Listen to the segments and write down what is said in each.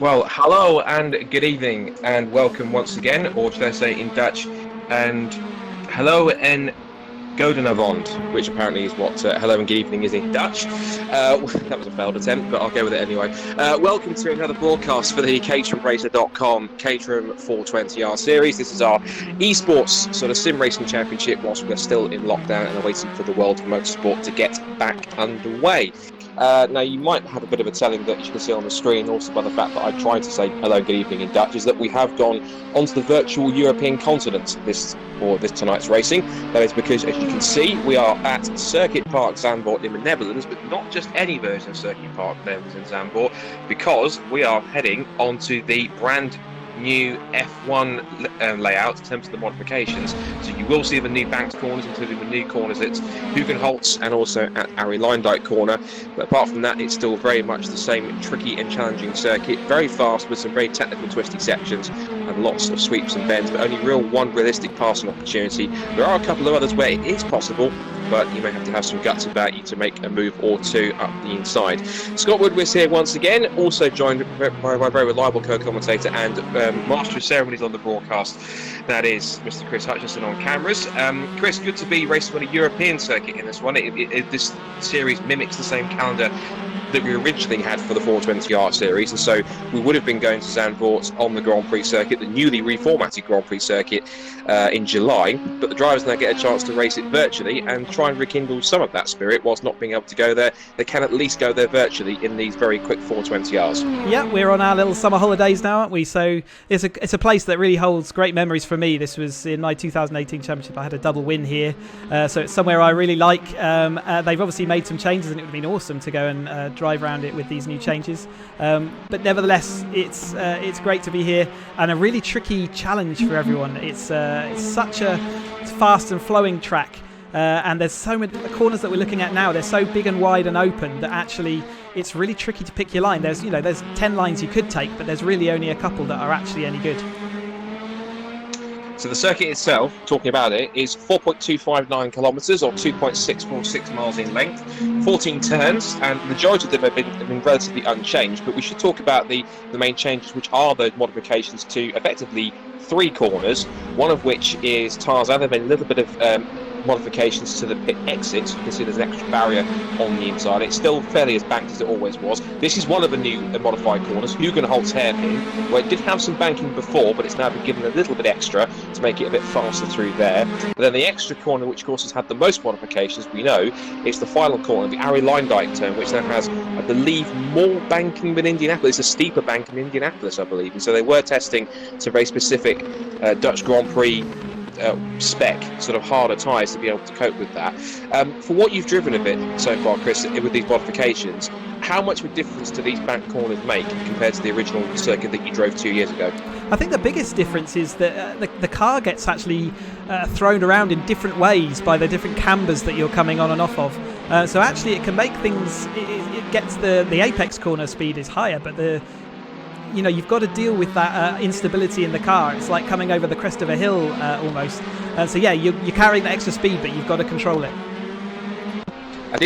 Well, hello and good evening, and welcome once again, or should I say in Dutch, and hello and goedenavond, which apparently is what hello and good evening is in Dutch. That was a failed attempt, but I'll go with it anyway. Welcome to another broadcast for the caterhamracer.com Caterham 420R series. This is our esports sort of sim racing championship whilst we're still in lockdown and are waiting for the world of motorsport to get back underway. Now, you might have a bit of a telling that you can see on the screen, also by the fact that I tried to say hello, good evening in Dutch, is that we have gone onto the virtual European continent this tonight's racing. That is because, as you can see, we are at Circuit Park Zandvoort in the Netherlands, but not just any version of Circuit Park Netherlands in Zandvoort, because we are heading onto the brand new F1 layout in terms of the modifications. So you will see the new banked corners, including the new corners at Hugenholtz and also at Arie Luijendijk corner. But apart from that, it's still very much the same tricky and challenging circuit. Very fast with some very technical twisty sections and lots of sweeps and bends, but only one realistic passing opportunity. There are a couple of others where it is possible, but you may have to have some guts about you to make a move or two up the inside. Scott Woodwiss here once again, also joined by my very reliable co-commentator and master of ceremonies on the broadcast. That is Mr. Chris Hutchinson on cameras. Chris, good to be racing on a European circuit in this one. This series mimics the same calendar that we originally had for the 420R series, and so we would have been going to Zandvoort on the Grand Prix circuit, the newly reformatted Grand Prix circuit, in July, but the drivers now get a chance to race it virtually and try and rekindle some of that spirit whilst not being able to go there. They can at least go there virtually in these very quick 420Rs. Yeah, we're on our little summer holidays now, aren't we? So it's a place that really holds great memories for me. This was in my 2018 championship. I had a double win here, so it's somewhere I really like. They've obviously made some changes, and it would have been awesome to go and drive around it with these new changes. But nevertheless, it's great to be here, and a really tricky challenge for everyone. It's such a fast and flowing track, and there's so many the corners that we're looking at now. They're so big and wide and open that actually it's really tricky to pick your line. There's 10 lines you could take, but there's really only a couple that are actually any good. So the circuit itself, talking about it, is 4.259 kilometres or 2.646 miles in length, 14 turns, and the majority of them have been relatively unchanged. But we should talk about the main changes, which are those modifications to effectively 3 corners, one of which is Tarzan. There have been a little bit of modifications to the pit exit. You can see there's an extra barrier on the inside. It's still fairly as banked as it always was. This is one of the new modified corners, Hugenholtz hairpin, where it did have some banking before, but it's now been given a little bit extra to make it a bit faster through there. But then the extra corner, which of course has had the most modifications, we know, is the final corner, the Arie Luijendijk turn, which now has, I believe, more banking than Indianapolis, a steeper bank than Indianapolis, I believe. And so they were testing some very specific Dutch Grand Prix spec, sort of harder tyres to be able to cope with that. For what you've driven of it so far, Chris, with these modifications, how much of a difference do these back corners make compared to the original circuit that you drove 2 years ago? I think the biggest difference is that the car gets actually thrown around in different ways by the different cambers that you're coming on and off of. So actually it can make things, it gets the apex corner speed is higher, but you've got to deal with that instability in the car. It's like coming over the crest of a hill almost. So yeah, you're carrying that extra speed, but you've got to control it. I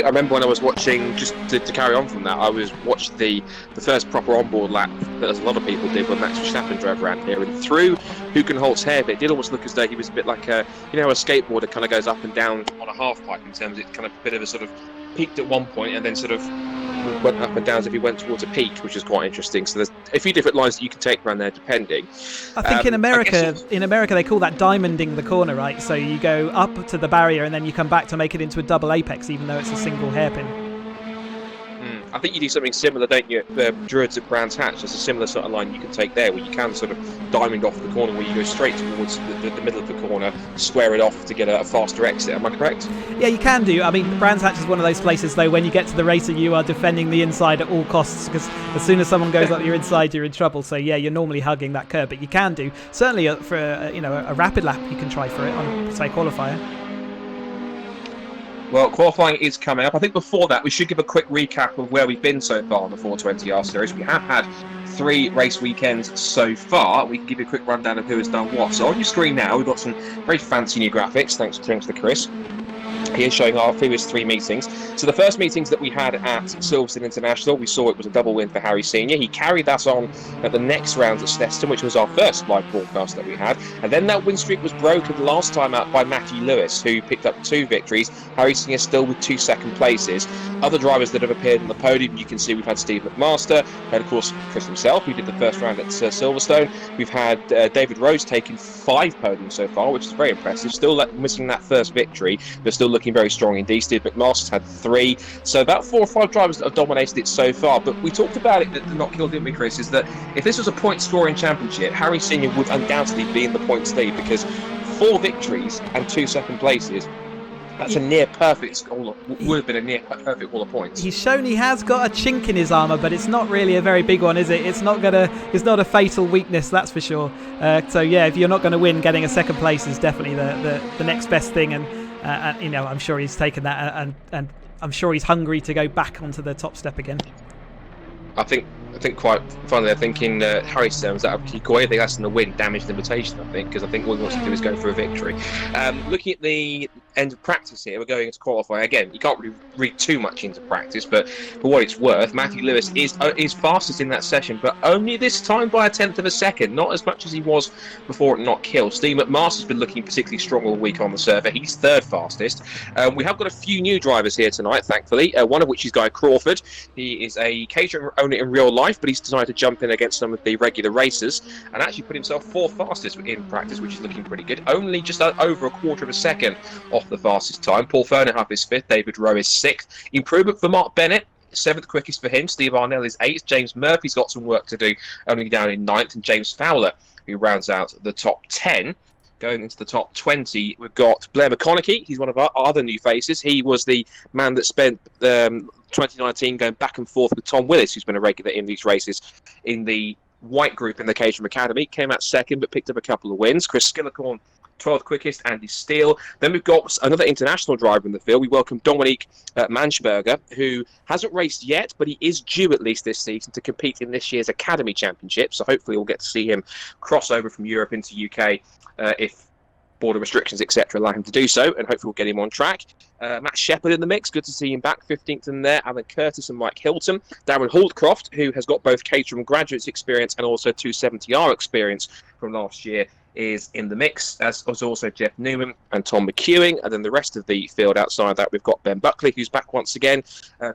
remember when I was watching, just to carry on from that, I watched the first proper onboard lap that as a lot of people did when Max Verstappen drove around here, and through Hugenholtz hairpin, it did almost look as though he was a bit like a skateboarder kind of goes up and down on a half pipe, in terms of it's kind of a bit of a sort of peaked at one point and then sort of went up and down as if he went towards a peak, which is quite interesting. So there's a few different lines that you can take around there depending. I think in America they call that diamonding the corner, right? So you go up to the barrier and then you come back to make it into a double apex, even though it's a single hairpin. I think you do something similar, don't you, at Druids at Brands Hatch? There's a similar sort of line you can take there, where you can sort of diamond off the corner, where you go straight towards the middle of the corner, square it off to get a faster exit. Am I correct? Yeah, you can do. I mean, Brands Hatch is one of those places, though, when you get to the racer, you are defending the inside at all costs, because as soon as someone goes up your inside, you're in trouble. So yeah, you're normally hugging that curb, but you can do. Certainly for a rapid lap, you can try for it on, say, qualifier. Well, qualifying is coming up. I think before that, we should give a quick recap of where we've been so far on the 420R series. We have had 3 race weekends so far. We can give you a quick rundown of who has done what. So on your screen now, we've got some very fancy new graphics, thanks to Chris. Here showing our previous 3 meetings. So the first meetings that we had at Silverstone International, we saw it was a double win for Harry Senior. He carried that on at the next round at Snetterton, which was our first live broadcast that we had. And then that win streak was broken last time out by Matthew Lewis, who picked up 2 victories. Harry Senior still with 2 second places. Other drivers that have appeared on the podium, you can see we've had Steve McMaster, and of course Chris himself, who did the first round at Silverstone. We've had David Rose taking 5 podiums so far, which is very impressive. Still missing that first victory, but still looking very strong indeed. Steve McMaster's had 3, so about 4 or 5 drivers that have dominated it so far. But we talked about it at the Not Kill, didn't we, Chris? Is that if this was a point scoring championship, Harry Senior would undoubtedly be in the points lead, because 4 victories and 2 second places. That's a near perfect score. Would have been a near perfect all of points. He's shown he has got a chink in his armour, but it's not really a very big one, is it? It's not a fatal weakness, that's for sure. So yeah, if you're not going to win, getting a second place is definitely the next best thing. And I'm sure he's taken that, and I'm sure he's hungry to go back onto the top step again. I think quite finally, I think in Harry's terms, that Kikoy, I think that's in the win, damaged invitation, I think, because I think what he wants to do is go for a victory. Looking at the end of practice here, we're going into qualifying. Again, you can't really read too much into practice, but for what it's worth, Matthew Lewis is fastest in that session, but only this time by 1/10 of a second, not as much as he was before at Not Kill. Steve McMaster's been looking particularly strong all week on the server. He's 3rd fastest. We have got a few new drivers here tonight, thankfully, one of which is Guy Crawford. He is a Caterham owner in real life, but he's decided to jump in against some of the regular racers and actually put himself 4th fastest in practice, which is looking pretty good. Only just over 1/4 of a second off the fastest time. Paul Fernhoff is 5th, David Rowe is 6th. Improvement for Mark Bennett, 7th quickest for him. Steve Arnell is 8th. James Murphy's got some work to do, only down in 9th. And James Fowler, who rounds out the top 10. Going into the top 20, we've got Blair McConaughey. He's one of our other new faces. He was the man that spent 2019 going back and forth with Tom Willis, who's been a regular in these races in the white group in the Caterham Academy. Came out 2nd, but picked up a couple of wins. Chris Skillicorn, 12th quickest, Andy Steele. Then we've got another international driver in the field. We welcome Dominique Berger, who hasn't raced yet, but he is due at least this season to compete in this year's Academy Championship. So hopefully we'll get to see him cross over from Europe into UK if border restrictions, etc., allow him to do so, and hopefully we'll get him on track. Matt Shepherd in the mix, good to see him back, 15th in there. Alan Curtis and Mike Hilton. Darren Holdcroft, who has got both Caterham graduates experience and also 270R experience from last year, is in the mix, as was also Jeff Newman and Tom McEwing. And then the rest of the field outside that, we've got Ben Buckley, who's back once again.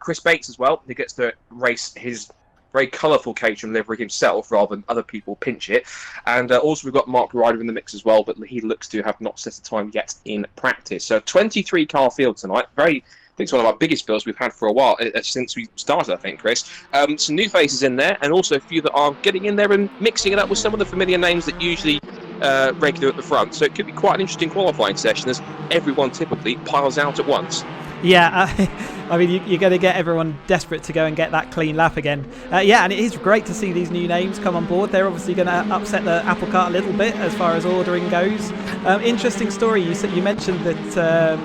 Chris Bates as well, who gets to race his very colourful Caterham livery himself rather than other people pinch it. And also we've got Mark Ryder in the mix as well, but he looks to have not set a time yet in practice. So 23 car field tonight. I think it's one of our biggest fields we've had for a while, since we started, I think, Chris. Some new faces in there, and also a few that are getting in there and mixing it up with some of the familiar names that usually regular at the front. So it could be quite an interesting qualifying session as everyone typically piles out at once. Yeah, I mean, you're going to get everyone desperate to go and get that clean lap again. Yeah, and it is great to see these new names come on board. They're obviously going to upset the apple cart a little bit as far as ordering goes. Interesting story. You mentioned that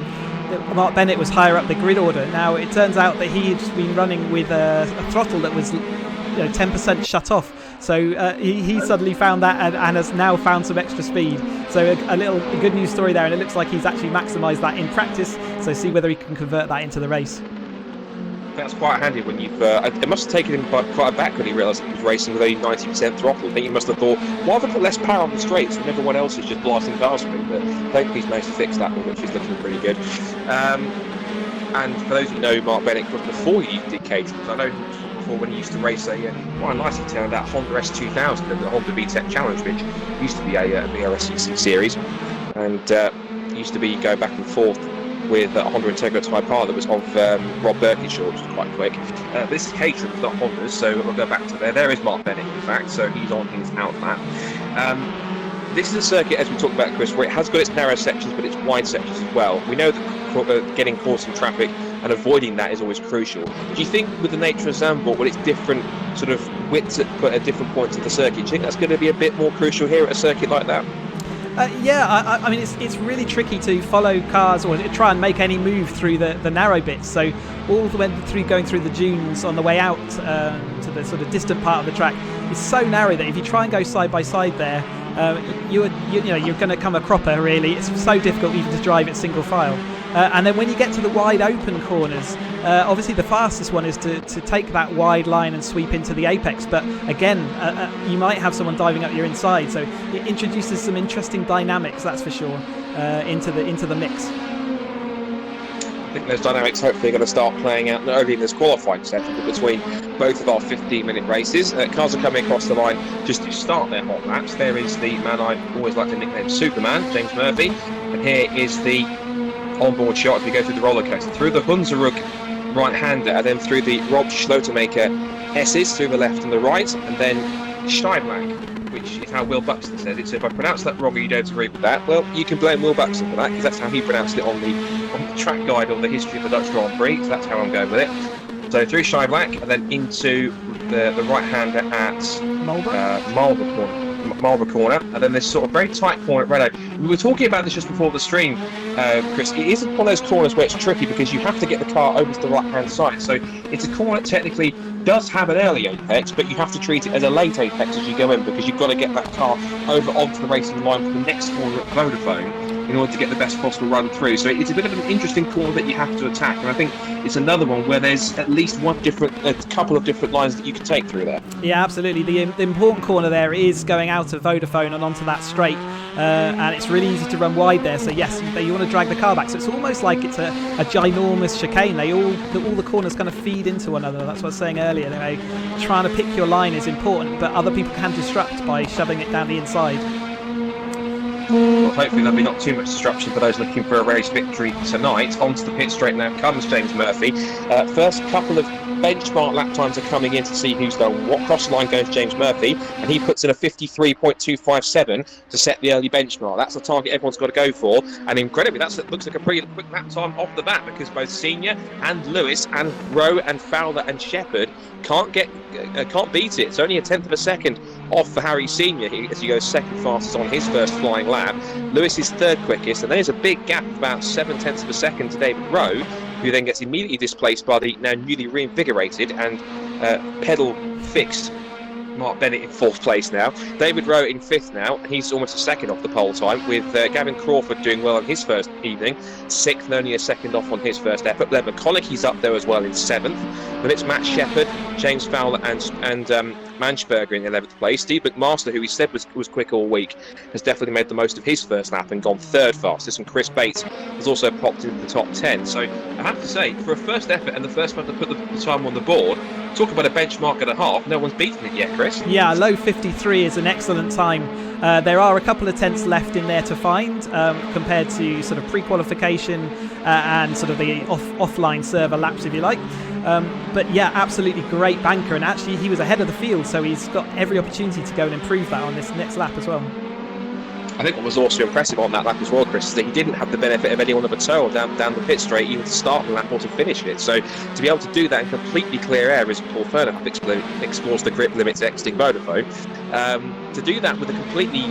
Mark Bennett was higher up the grid order. Now, it turns out that he had been running with a throttle that was 10% shut off. So he suddenly found that and has now found some extra speed. So a good news story there, and it looks like he's actually maximised that in practice. So see whether he can convert that into the race. That's quite handy when you've... it must have taken him quite aback when he realised he was racing with only 90% throttle. I think he must have thought, why have I put less power on the straights when everyone else is just blasting past me? But thankfully he's managed to fix that one, which is looking pretty good. And for those who know Mark Bennett before he did Caterham, I know before when he used to race quite nicely turned out Honda S2000 at the Honda VTEC Challenge, which used to be a BRSCC series, and used to be going back and forth with a Honda Integra Type R that was of Rob Birkinshaw, which was quite quick. This is Caterham, it's not Honda's, so we'll go back to there. There is Mark Bennett, in fact, so he's on his out lap. This is a circuit, as we talked about, Chris, where it has got its narrow sections, but its wide sections as well. We know that getting caught in traffic and avoiding that is always crucial. Do you think, with the nature of Zandvoort, with its different sort of widths at different points of the circuit, do you think that's going to be a bit more crucial here at a circuit like that? I mean, it's really tricky to follow cars or try and make any move through the narrow bits. So all the way through going through the dunes on the way out to the sort of distant part of the track is so narrow that if you try and go side by side there, you're going to come a cropper. Really, it's so difficult even to drive it single file. And then when you get to the wide open corners, obviously the fastest one is to take that wide line and sweep into the apex. But again, you might have someone diving up your inside, so it introduces some interesting dynamics, that's for sure, into the mix. I think those dynamics hopefully are going to start playing out not only in this qualifying session but between both of our 15-minute races. Cars are coming across the line just to start their hot laps. There is the man I always like to nickname Superman, James Murphy, and here is the onboard shot as we go through the roller coaster, through the Hunsrück right-hander, and then through the Rob Schlotermaker S's through the left and the right, and then Steiblack, which is how Will Buxton says it. So if I pronounce that wrong and you don't agree with that, well, you can blame Will Buxton for that, because that's how he pronounced it on the track guide of the history of the Dutch Grand Prix, so that's how I'm going with it. So through Steiblack and then into the right-hander at Marlborough corner, and then this sort of very tight corner at Renault. We were talking about this just before the stream, Chris. It is one of those corners where it's tricky because you have to get the car over to the right-hand side. So it's a corner that technically does have an early apex, but you have to treat it as a late apex as you go in, because you've got to get that car over onto the racing line for the next corner at Vodafone in order to get the best possible run through. So it's a bit of an interesting corner that you have to attack, and I think it's another one where there's at least a couple of different lines that you can take through there. Yeah, absolutely. The important corner there is going out of Vodafone and onto that straight, and it's really easy to run wide there. So yes, you want to drag the car back. So it's almost like it's a ginormous chicane. All the corners kind of feed into one another. That's what I was saying earlier. Trying to pick your line is important, but other people can disrupt by shoving it down the inside. Well, hopefully there'll be not too much disruption for those looking for a race victory tonight. Onto the pit straight now comes James Murphy. First couple of benchmark lap times are coming in to see who's done what. Cross the line goes James Murphy, and he puts in a 53.257 to set the early benchmark. That's the target everyone's got to go for, and incredibly, that looks like a pretty quick lap time off the bat, because both Senior and Lewis and Rowe and Fowler and Shepherd can't beat it. It's only a tenth of a second off for Harry Senior as he goes second fastest on his first flying lap. Lewis is third quickest, and there's a big gap of about 7/10 of a second to David Rowe, who then gets immediately displaced by the now newly reinvigorated and pedal fixed Mark Bennett in fourth place now. David Rowe in fifth now, and he's almost a second off the pole time, with Gavin Crawford doing well on his first evening, sixth and only a second off on his first effort. Then McConaughey's up there as well in seventh. Then it's Matt Shepherd, James Fowler and Manchberger in 11th place. Steve McMaster, who he said was quick all week, has definitely made the most of his first lap and gone third fastest, and Chris Bates has also popped into the top 10. So I have to say, for a first effort and the first one to put the time on the board, talk about a benchmark and a half, no one's beaten it yet, Chris. Yeah, low 53 is an excellent time. There are a couple of tenths left in there to find, compared to sort of pre-qualification and sort of the offline server laps, if you like. But yeah, absolutely great banker, and actually he was ahead of the field, so he's got every opportunity to go and improve that on this next lap as well. I think what was also impressive on that lap as well, Chris, is that he didn't have the benefit of anyone of a toe down the pit straight, either to start the lap or to finish it. So to be able to do that in completely clear air as Paul Fernand explores the grip limits exiting Vodafone, to do that with a completely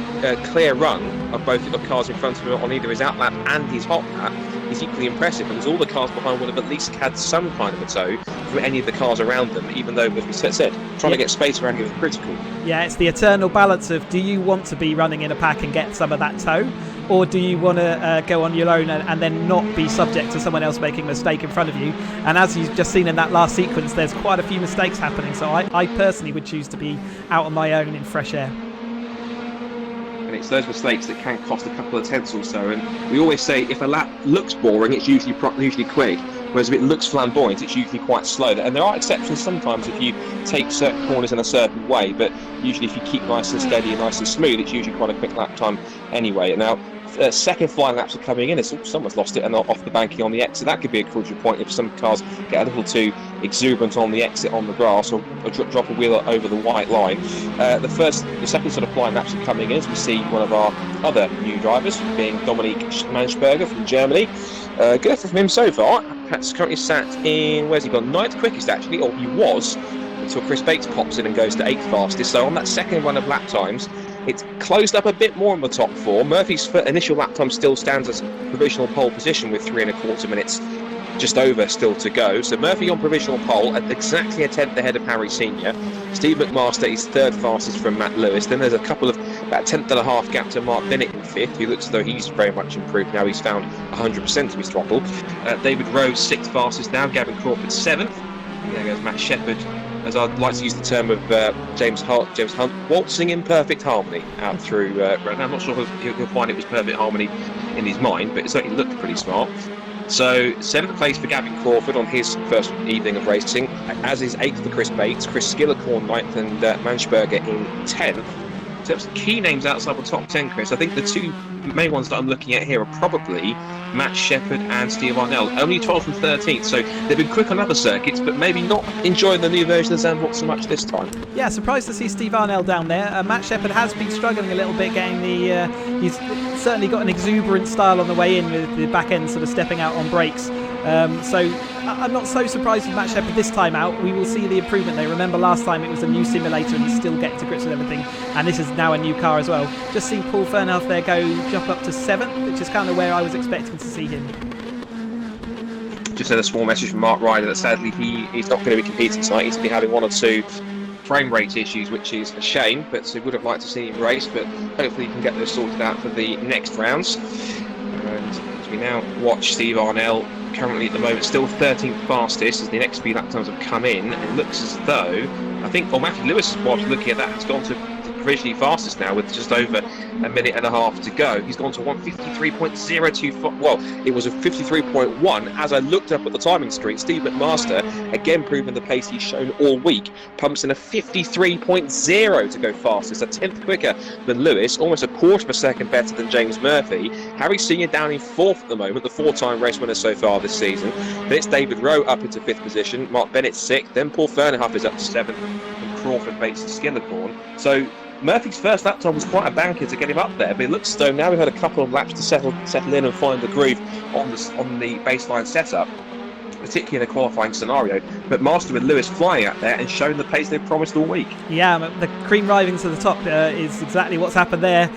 clear run of both the cars in front of him on either his out lap and his hot lap is equally impressive, because all the cars behind would have at least had some kind of a toe from any of the cars around them, even though, as we said, trying to get space around you is critical. Yeah, it's the eternal balance of, do you want to be running in a pack and get some of that toe, or do you want to go on your own and then not be subject to someone else making a mistake in front of you? And as you've just seen in that last sequence, there's quite a few mistakes happening, so I personally would choose to be out on my own in fresh air. And it's those mistakes that can cost a couple of tenths or so. And we always say, if a lap looks boring, it's usually quick, whereas if it looks flamboyant, it's usually quite slow. And there are exceptions sometimes if you take certain corners in a certain way, but usually if you keep nice and steady and nice and smooth, it's usually quite a quick lap time anyway. Now, second flying laps are coming in. Someone's lost it and off the banking on the exit. That could be a crucial point if some cars get a little too exuberant on the exit on the grass, or drop a wheel over the white line. The second sort of flying laps are coming in as we see one of our other new drivers, being Dominique Manchberger from Germany. Good from him so far. Pat's currently sat in, where's he gone? Ninth quickest actually, or he was, until Chris Bates pops in and goes to 8th fastest. So on that second run of lap times, it's closed up a bit more in the top four. Murphy's initial lap time still stands as provisional pole position with 3.25 minutes just over still to go. So Murphy on provisional pole at exactly a tenth ahead of Harry Senior. Steve McMaster is third fastest from Matt Lewis. Then there's a couple of about a tenth and a half gap to Mark Bennett in fifth, who looks as though he's very much improved now. He's found 100% of his throttle. David Rowe, sixth fastest now. Gavin Crawford, seventh. And there goes Matt Shepherd, as I'd like to use the term of James Hunt, waltzing in perfect harmony out through. I'm not sure if he'll find it was perfect harmony in his mind, but it certainly looked pretty smart. So, seventh place for Gavin Crawford on his first evening of racing, as is eighth for Chris Bates, Chris Skillicorn ninth, and Berger in 10th. In terms of key names outside the top 10, Chris, I think the two main ones that I'm looking at here are probably Matt Shepherd and Steve Arnell, only 12th and 13th, so they've been quick on other circuits, but maybe not enjoying the new version of Zandvoort so much this time. Yeah, surprised to see Steve Arnell down there. Matt Shepherd has been struggling a little bit getting he's certainly got an exuberant style on the way in, with the back end sort of stepping out on brakes. So I'm not so surprised with Matt Shepherd this time out. We will see the improvement there. Remember last time it was a new simulator and he's still getting to grips with everything, and this is now a new car as well. Just see Paul Fernhoff there jump up to 7th, which is kind of where I was expecting to see him. Just had a small message from Mark Ryder that sadly he's not going to be competing tonight. He's been having one or two frame rate issues, which is a shame, but he would have liked to see him race, but hopefully he can get those sorted out for the next rounds. And as we now watch Steve Arnell, currently at the moment still 13th fastest as the next few lap times have come in, and it looks as though Matthew Lewis, whilst looking at that, has gone to provisionally fastest now with just over a minute and a half to go. He's gone to 1:53.02. Well, it was a 53.1 as I looked up at the timing screen. Steve McMaster, again proving the pace he's shown all week, pumps in a 53.0 to go fastest, a tenth quicker than Lewis, almost a quarter of a second better than James Murphy. Harry Senior down in fourth at the moment, the four-time race winner so far this season. Then it's David Rowe up into fifth position, Mark Bennett sixth, then Paul Fernhoff is up to seventh, and Crawford, Bates and Skillicorn. So Murphy's first lap time was quite a banker to get him up there, but it looks as though now we've had a couple of laps to settle in and find the groove on the baseline setup, particularly in a qualifying scenario. But Master with Lewis flying out there and showing the pace they've promised all week. Yeah, the cream rising to the top is exactly what's happened there.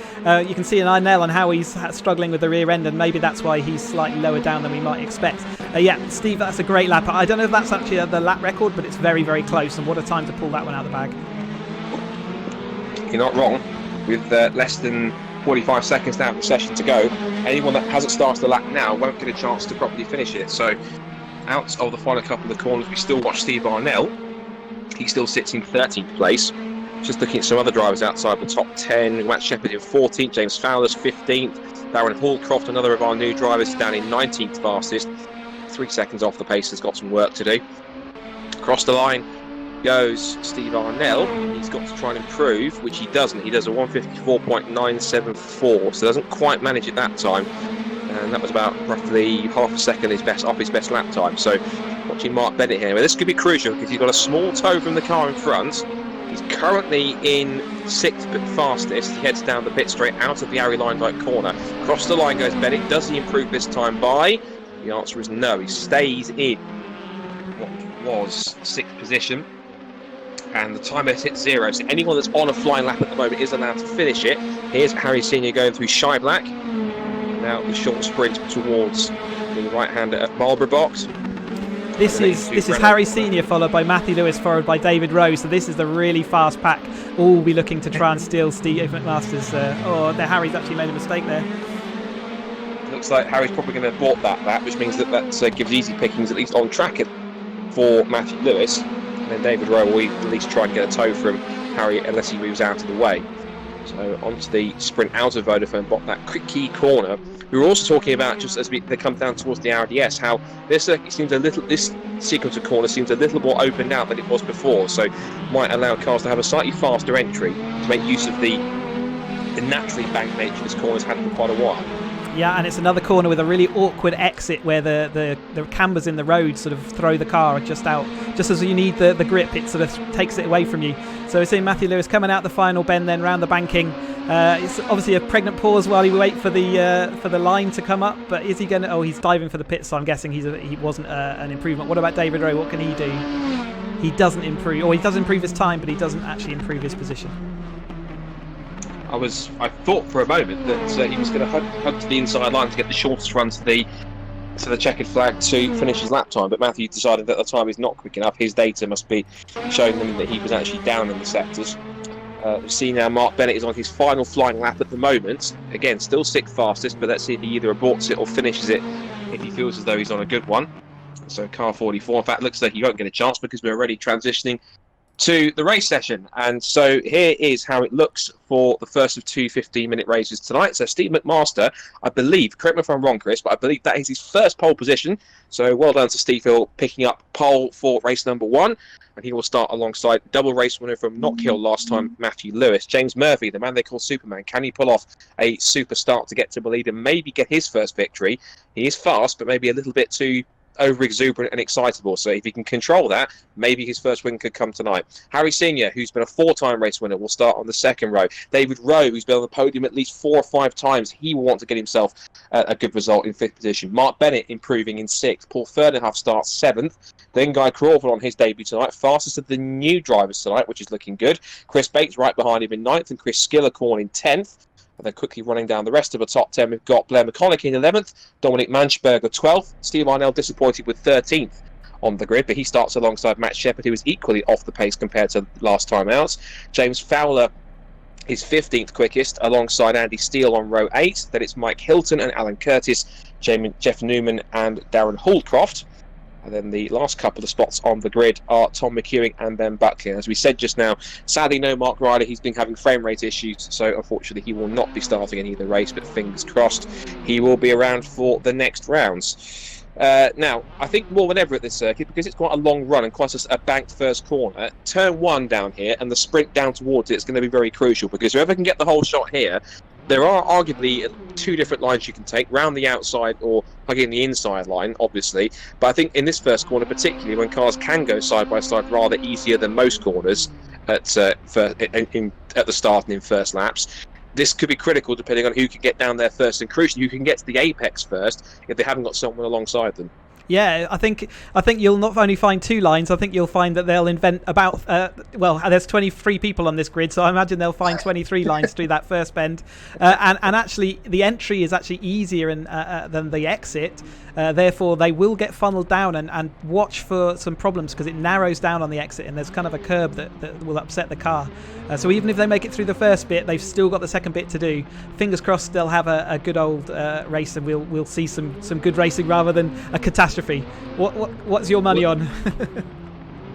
You can see an Arnell on how he's struggling with the rear end, and maybe that's why he's slightly lower down than we might expect. Steve, that's a great lap. I don't know if that's actually the lap record, but it's very, very close, and what a time to pull that one out of the bag. You're not wrong. With less than 45 seconds now of the session to go, anyone that hasn't started the lap now won't get a chance to properly finish it. So out of the final couple of corners, we still watch Steve Arnell. He still sits in 13th place. Just looking at some other drivers outside the top 10. Matt Shepherd in 14th, James Fowler's 15th. Darren Hallcroft, another of our new drivers, down in 19th fastest. 3 seconds off the pace, has got some work to do. Across the line goes Steve Arnell. He's got to try and improve, which he doesn't. He does a 1:54.974, so doesn't quite manage it that time. And that was about roughly half a second off his best lap time. So watching Mark Bennett here, well, this could be crucial because he's got a small tow from the car in front. He's currently in 6th but fastest. He heads down the pit straight out of the Harry Limelight corner. Across the line goes Bennett. Does he improve this time by? The answer is no. He stays in what was 6th position. And the timer hits 0, so anyone that's on a flying lap at the moment is allowed to finish it. Here's Harry Senior going through Shy Black. Now the short sprint towards the right-hander at Marlborough Box. This is Harry Senior, followed by Matthew Lewis, followed by David Rowe. So this is the really fast pack. All will be looking to try and steal Steve McMaster's. Harry's actually made a mistake there. Looks like Harry's probably going to abort that lap, which means that gives easy pickings at least on track for Matthew Lewis. And then David Rowe will at least try and get a tow from Harry unless he moves out of the way. So onto the sprint out of Vodafone Bot, that quick key corner. We were also talking about, just as they come down towards the RDS, how this sequence of corners seems a little more opened out than it was before, so might allow cars to have a slightly faster entry to make use of the naturally banked nature this corner's had for quite a while. Yeah, and it's another corner with a really awkward exit where the cambers in the road sort of throw the car just out. Just as you need the grip, it sort of takes it away from you. So we're seeing Matthew Lewis coming out the final bend, then round the banking. It's obviously a pregnant pause while he wait for the line to come up. But is he going to? Oh, he's diving for the pit, so I'm guessing he wasn't an improvement. What about David Rowe? What can he do? He doesn't improve, or he does improve his time, but he doesn't actually improve his position. I thought for a moment that he was going to hug to the inside line to get the shortest run to the checkered flag to finish his lap time, but Matthew decided that the time is not quick enough. His data must be showing them that he was actually down in the sectors. See now, Mark Bennett is on his final flying lap at the moment. Again, still 6th fastest, but let's see if he either aborts it or finishes it if he feels as though he's on a good one. So car 44, in fact, looks like he won't get a chance because we're already transitioning to the race session. And so here is how it looks for the first of 2 15-minute races tonight. So Steve McMaster, I believe, correct me if I'm wrong, Chris, but I believe that is his first pole position. So well done to Steve Hill picking up pole for race number 1. And he will start alongside double race winner from Knockhill last time, Matthew Lewis. James Murphy, the man they call Superman. Can he pull off a super start to get to the lead and maybe get his first victory? He is fast, but maybe a little bit too over-exuberant and excitable. So if he can control that, maybe his first win could come tonight. Harry Senior, who's been a 4-time race winner, will start on the second row. David Rowe, who's been on the podium at least 4 or 5 times, he will want to get himself a good result in 5th position. Mark Bennett improving in 6th. Paul Ferdinand starts 7th. Then Guy Crawford on his debut tonight, fastest of the new drivers tonight, which is looking good. Chris Bates right behind him in 9th, and Chris Skillicorn in 10th. And then quickly running down the rest of the top 10, we've got Blair McConaughey in 11th, Dominique Manchin 12th, Steve Arnell disappointed with 13th on the grid, but he starts alongside Matt Shepherd, who is equally off the pace compared to last time out. James Fowler is 15th quickest, alongside Andy Steele on row 8. Then it's Mike Hilton and Alan Curtis, Jeff Newman and Darren Holdcroft. And then the last couple of spots on the grid are Tom McEwing and Ben Buckley. And as we said just now, sadly no Mark Riley. He's been having frame rate issues, so unfortunately he will not be starting in either race, but fingers crossed he will be around for the next rounds. Now, I think more than ever at this circuit, because it's quite a long run and quite a banked first corner, turn 1 down here and the sprint down towards it is going to be very crucial, because whoever can get the whole shot here, there are arguably 2 different lines you can take, round the outside or plug in the inside line, obviously. But I think in this first corner, particularly when cars can go side by side rather easier than most corners at the start and in first laps, this could be critical depending on who can get down there first, and crucially who can get to the apex first if they haven't got someone alongside them. Yeah, I think you'll not only find 2 lines, I think you'll find that they'll invent about, there's 23 people on this grid, so I imagine they'll find 23 lines through that first bend. And actually, the entry is actually easier than the exit. Therefore, they will get funneled down and watch for some problems, because it narrows down on the exit and there's kind of a curb that will upset the car. So even if they make it through the first bit, they've still got the second bit to do. Fingers crossed they'll have a good old race, and we'll see some good racing rather than a catastrophe. What's your money on?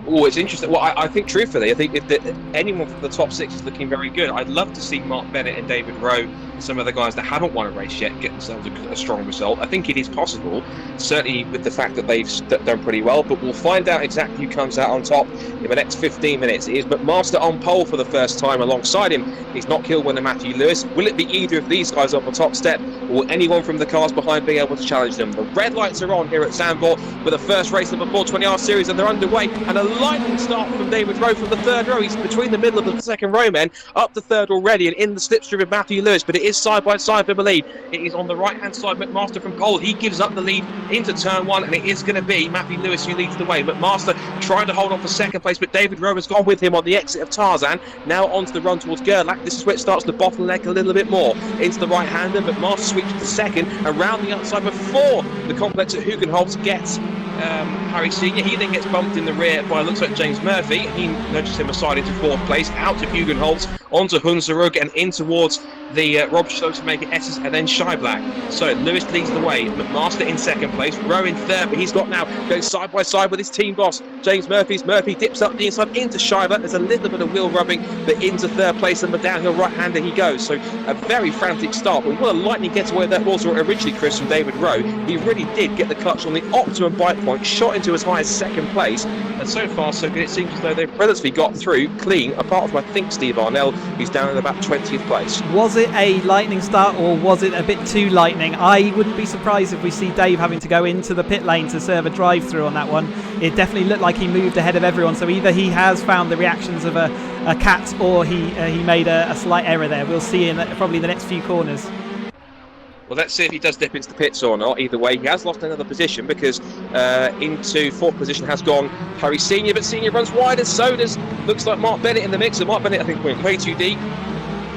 Oh, it's interesting. Well, I think truthfully, I think if anyone from the top 6 is looking very good. I'd love to see Mark Bennett and David Rowe and some of the guys that haven't won a race yet get themselves a strong result. I think it is possible, certainly with the fact that they've done pretty well, but we'll find out exactly who comes out on top in the next 15 minutes. It is McMaster on pole for the first time. Alongside him is Knockhill winner Matthew Lewis. Will it be either of these guys on the top step, or will anyone from the cars behind be able to challenge them? The red lights are on here at Zandvoort for the first race of the 420R series, and they're underway, and a lightning start from David Rowe from the third row. He's between the middle of the second row men, up the third already, and in the slipstream of Matthew Lewis, but it is side by side for the lead. It is on the right hand side, McMaster from pole. He gives up the lead into turn 1, and it is going to be Matthew Lewis who leads the way. McMaster trying to hold on for second place, but David Rowe has gone with him on the exit of Tarzan. Now onto the run towards Gerlach. This is where it starts to bottleneck a little bit more. Into the right hander, McMaster switches to second, around the outside before the complex at Hugenholz gets Harry Senior. He then gets bumped in the rear by, looks like, James Murphy. He nudges him aside into 4th place, out to Hugenholz, onto Hunsrück, and in towards the Rob Schlossmaker Esses, and then Scheiblack. So Lewis leads the way, McMaster in second place, Rowe in third, but he's got now going side by side with his team boss James Murphy dips up the inside into Scheiblack. There's a little bit of wheel rubbing, but into third place, and the downhill right-hander he goes. So a very frantic start, but what a lightning getaway that was originally, Chris, from David Rowe. He really did get the clutch on the optimum bite point, shot into as high as second place, and so far so good. It seems as though they've relatively got through clean, apart from I think Steve Arnell, who's down in about 20th place. Was it a lightning start, or was it a bit too lightning? I wouldn't be surprised if we see Dave having to go into the pit lane to serve a drive-through on that one. It definitely looked like he moved ahead of everyone, so either he has found the reactions of a cat, or he made a slight error there. We'll see in probably the next few corners. Well, let's see if he does dip into the pits or not. Either way, he has lost another position, because into 4th position has gone Harry Senior, but Senior runs wide, and so does, looks like, Mark Bennett in the mix. And Mark Bennett, I think, went way too deep.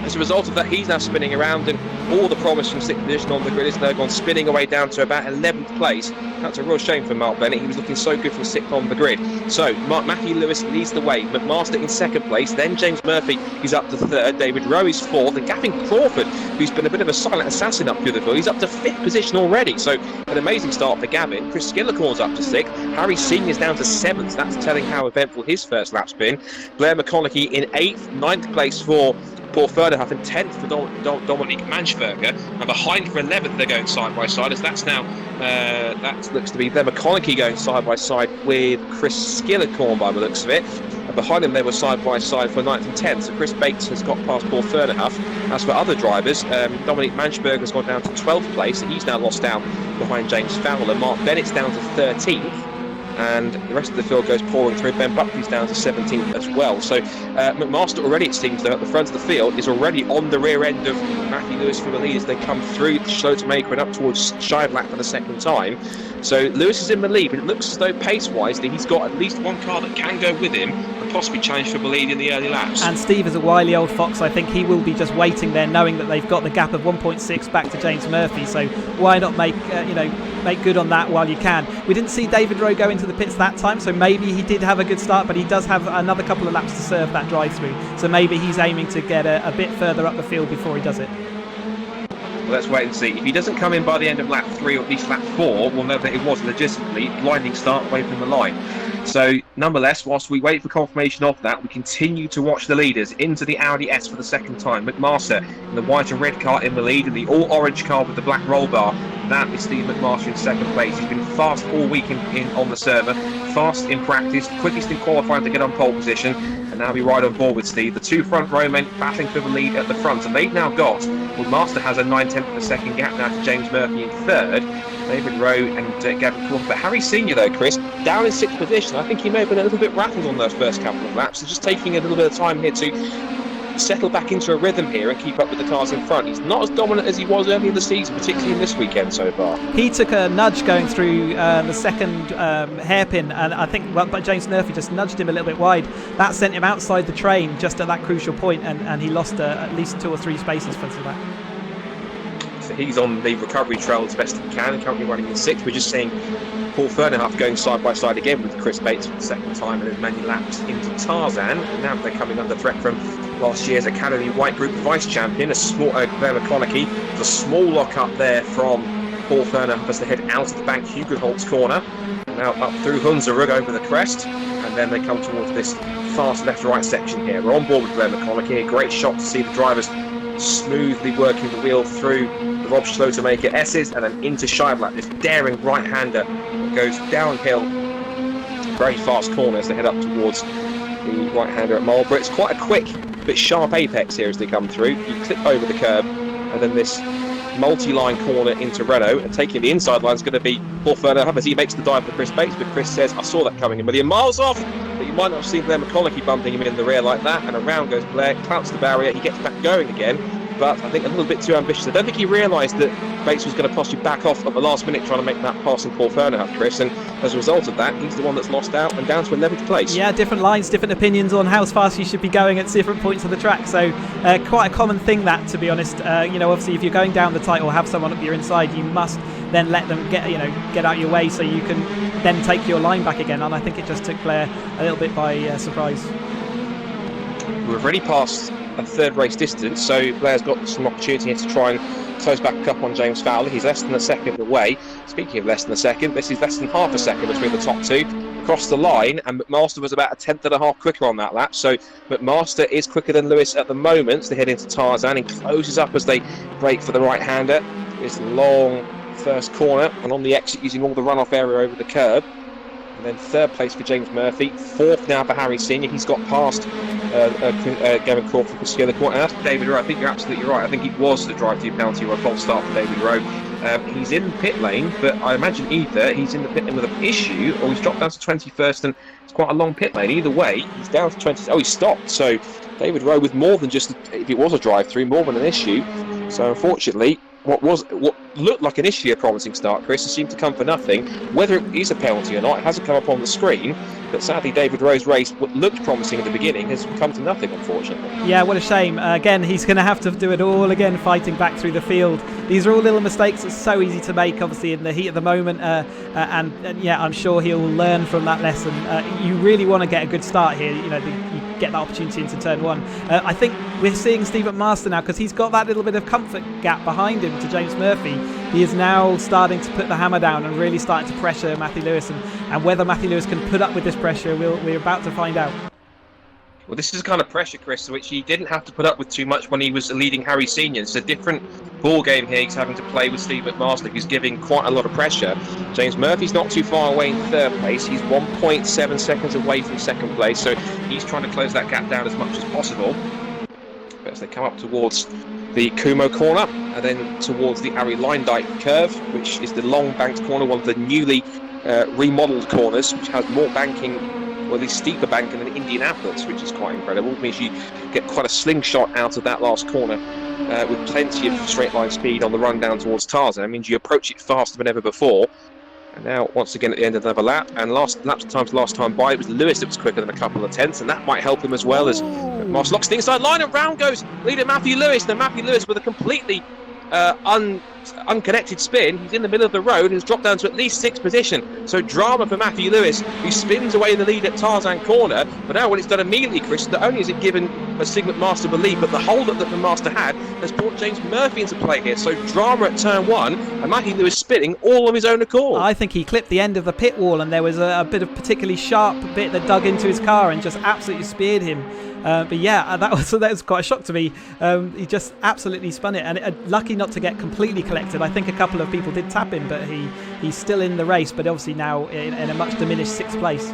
As a result of that, he's now spinning around, and all the promise from 6th position on the grid is now gone spinning away down to about 11th place. That's a real shame for Mark Bennett. He was looking so good from 6th on the grid. So Matthew Lewis leads the way. McMaster in 2nd place. Then James Murphy is up to 3rd. David Rowe is 4th. And Gavin Crawford, who's been a bit of a silent assassin up through the field, he's up to 5th position already. So an amazing start for Gavin. Chris Skillicorn's up to 6th. Harry Senior's down to 7th. That's telling how eventful his first lap's been. Blair McConaughey in 8th. 9th place for Paul Furderhuff and 10th for Dominique Berger, and behind for 11th they're going side by side, as that's now that looks to be Blair McConaughey going side by side with Chris Skillicorn by the looks of it, and behind him they were side by side for 9th and 10th, so Chris Bates has got past Paul Furderhuff. As for other drivers, Dominique Berger has gone down to 12th place, and he's now lost out behind James Fowler. Mark Bennett's down to 13th, and the rest of the field goes pouring through. Ben Buckley's down to 17th as well. So McMaster already, it seems, though, at the front of the field is already on the rear end of Matthew Lewis from the lead as they come through Schlotermaker and up towards Scheiblack for the second time. So Lewis is in the lead, but it looks as though pace-wise that he's got at least one car that can go with him and possibly challenge for the lead in the early laps. And Steve is a wily old fox. I think he will be just waiting there, knowing that they've got the gap of 1.6 back to James Murphy. So why not make good on that while you can? We didn't see David Rowe go into the pits that time, so maybe he did have a good start, but he does have another couple of laps to serve that drive-through. So maybe he's aiming to get a bit further up the field before he does it. Well, let's wait and see. If he doesn't come in by the end of lap 3 or at least lap 4, we'll know that it was legitimately blinding start away from the line. So, nonetheless, whilst we wait for confirmation of that, we continue to watch the leaders into the Audi S for the second time. McMaster in the white and red car in the lead, and the all-orange car with the black roll bar. That is Steve McMaster in 2nd place. He's been fast all week in on the server, fast in practice, quickest in qualifying to get on pole position, and now we ride on board with Steve. The two front row men battling for the lead at the front, and they've now got, McMaster has a 9/10 of a second gap now to James Murphy in 3rd, David Rowe and Gavin Crawford. But Harry Senior, though, Chris, down in 6th position. I think he may have been a little bit rattled on those first couple of laps, so just taking a little bit of time here to settle back into a rhythm here and keep up with the cars in front. He's not as dominant as he was early in the season, particularly in this weekend so far. He took a nudge going through the second hairpin, and I think but James Murphy just nudged him a little bit wide. That sent him outside the train just at that crucial point, and he lost at least 2 or 3 spaces for that. So he's on the recovery trail as best he can, currently running in 6th. We're just seeing Paul Furderhuff going side by side again with Chris Bates for the second time, and then many laps into Tarzan. And now they're coming under threat from last year's Academy White Group vice champion, a small Blair McConaughey. There's a small lock up there from Paul Furderhuff as they head out of the bank Hugenholtz corner. And now up through Hunzerug over the crest, and then they come towards this fast left-right section here. We're on board with Blair McConaughey. A great shot to see the drivers smoothly working the wheel through the Rob Schlotermaker S's and then into Scheiblack, this daring right-hander that goes downhill, very fast corner as they head up towards the right-hander at Marlborough. It's quite a quick but sharp apex here as they come through. You clip over the curb, and then this multi-line corner into Renault, and taking the inside line is going to be Paul Furderhuff as he makes the dive for Chris Bates, but Chris says, I saw that coming a million miles off, but you might not have seen Blair McConaughey bumping him in the rear like that, and around goes Blair, clouts the barrier, he gets back going again, but I think a little bit too ambitious. I don't think he realised that Bates was going to possibly back off at the last minute trying to make that pass in Paul Furderhuff, Chris, and as a result of that, he's the one that's lost out and down to 11th place. Yeah, different lines, different opinions on how fast you should be going at different points of the track, so quite a common thing that, to be honest. Obviously if you're going down the tight or have someone up your inside, you must then let them get out your way so you can then take your line back again, and I think it just took Blair a little bit by surprise. We've already passed a 3rd race distance, so Blair's got some opportunity here to try and close back up on James Fowler. He's less than a second away. Speaking of less than a second, this is less than half a second between the top two. Across the line, and McMaster was about a 1/10.5 quicker on that lap, so McMaster is quicker than Lewis at the moment. They head into Tarzan and closes up as they brake for the right-hander. This long first corner, and on the exit using all the runoff area over the curb. And then 3rd place for James Murphy, 4th now for Harry Senior. He's got past Gavin Crawford for Skillicorn. And as for David Rowe, I think you're absolutely right. I think it was the drive-through penalty or a false start for David Rowe. He's in the pit lane, but I imagine either he's in the pit lane with an issue or he's dropped down to 21st, and it's quite a long pit lane. Either way, he's down to 20. Oh, he stopped. So David Rowe with more than just, if it was a drive-through, more than an issue. So unfortunately, what looked like initially a promising start, Chris, has seemed to come for nothing. Whether it is a penalty or not, it hasn't come up on the screen. But sadly, David Rowe's race, what looked promising at the beginning, has come to nothing, unfortunately. Yeah, what a shame. Again, he's going to have to do it all again, fighting back through the field. These are all little mistakes. It's so easy to make, obviously, in the heat of the moment. And yeah, I'm sure he'll learn from that lesson. You really want to get a good start here. You get that opportunity into turn one. I think we're seeing Steve McMaster now, because he's got that little bit of comfort gap behind him to James Murphy. He is now starting to put the hammer down and really starting to pressure Matthew Lewis. And whether Matthew Lewis can put up with this pressure, we're about to find out. Well, this is the kind of pressure, Chris, which he didn't have to put up with too much when he was leading Harry Senior. It's a different ball game here. He's having to play with Steve McMaster, who's giving quite a lot of pressure. James Murphy's not too far away in third place. He's 1.7 seconds away from second place, so he's trying to close that gap down as much as possible. But as they come up towards the Kumo corner and then towards the Ari Lindijk curve, which is the long banked corner, one of the newly remodelled corners, which has more banking, or at least steeper banking than Indianapolis, which is quite incredible. It means you get quite a slingshot out of that last corner with plenty of straight line speed on the run down towards Tarzan. It means you approach it faster than ever before. And now, once again, at the end of another lap, and last time by, it was Lewis that was quicker than a couple of tenths, and that might help him as well. As Moss locks the inside line, and round goes leader Matthew Lewis. Now Matthew Lewis with a completely unconnected spin. He's in the middle of the road and has dropped down to at least 6th position. So drama for Matthew Lewis, who spins away the lead at Tarzan corner. But now when it's done immediately, Chris, not only is it given a Steve McMaster the lead, but the hold up that McMaster had has brought James Murphy into play here. So drama at turn one, and Matthew Lewis spinning all of his own accord. I think he clipped the end of the pit wall, and there was a bit of particularly sharp bit that dug into his car and just absolutely speared him. But yeah, that was quite a shock to me. He just absolutely spun it, and lucky not to get completely collected. I think a couple of people did tap him, but he's still in the race, but obviously now in a much diminished 6th place.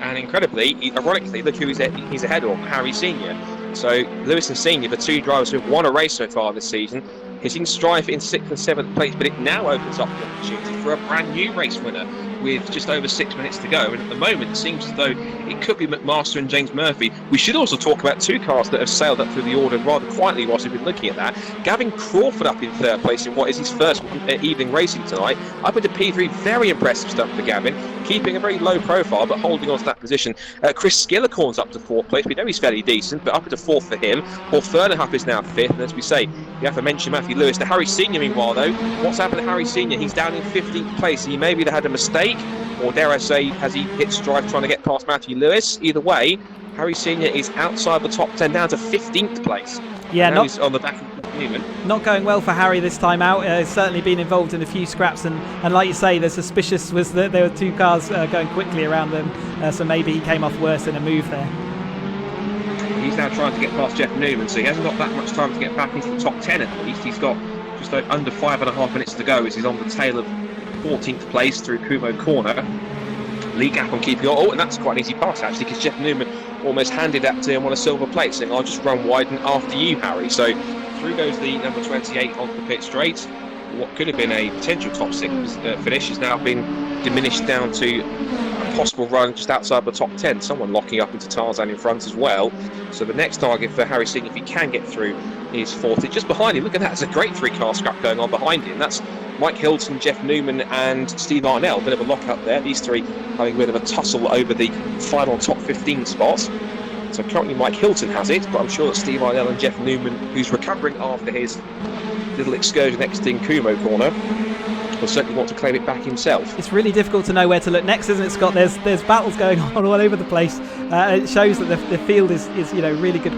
And incredibly, ironically, look who he's ahead of, Harry Senior. So Lewis and Senior, the two drivers who have won a race so far this season, hitting strife in 6th and 7th place, but it now opens up the opportunity for a brand new race winner with just over 6 minutes to go. And at the moment, it seems as though it could be McMaster and James Murphy. We should also talk about two cars that have sailed up through the order rather quietly whilst we've been looking at that. Gavin Crawford up in third place in what is his first evening racing tonight. Up into P3, very impressive stuff for Gavin, keeping a very low profile but holding on to that position. Chris Skillicorn's up to 4th place. We know he's fairly decent, but up into 4th for him. Paul Fernerhup is now 5th, and as we say, you have to mention Matthew Lewis. Now Harry Senior, meanwhile, though, what's happened to Harry Senior? He's down in 15th place. He maybe had a mistake, or dare I say, has he hit strife trying to get past Matthew Lewis? Either way, Harry Senior is outside the top 10, down to 15th place. Yeah, he's on the back of Newman. Not going well for Harry this time out. He's certainly been involved in a few scraps, and like you say, the suspicious was that there were two cars going quickly around them, so maybe he came off worse in a move there. He's now trying to get past Jeff Newman, so he hasn't got that much time to get back into the top 10 at least. He's got just under 5.5 minutes to go as he's on the tail of 14th place through Kumo corner. Lead gap on keeping on. Oh, and that's quite an easy pass actually, because Jeff Newman almost handed that to him on a silver plate, saying, I'll just run wide and after you, Harry. So through goes the number 28 onto the pit straight. What could have been a potential top 6 finish has now been diminished down to a possible run just outside the top 10. Someone locking up into Tarzan in front as well. So the next target for Harry Senior, if he can get through, is 4th. Just behind him, look at that, there's a great 3-car scrap going on behind him. That's Mike Hilton, Jeff Newman and Steve Arnell. A bit of a lock up there, these three having a bit of a tussle over the final top 15 spots. So currently Mike Hilton has it, but I'm sure that Steve Arnell and Jeff Newman, who's recovering after his little excursion exiting Kumo corner, will certainly want to claim it back himself. It's really difficult to know where to look next, isn't it, Scott? There's battles going on all over the place. It shows that the field is really good.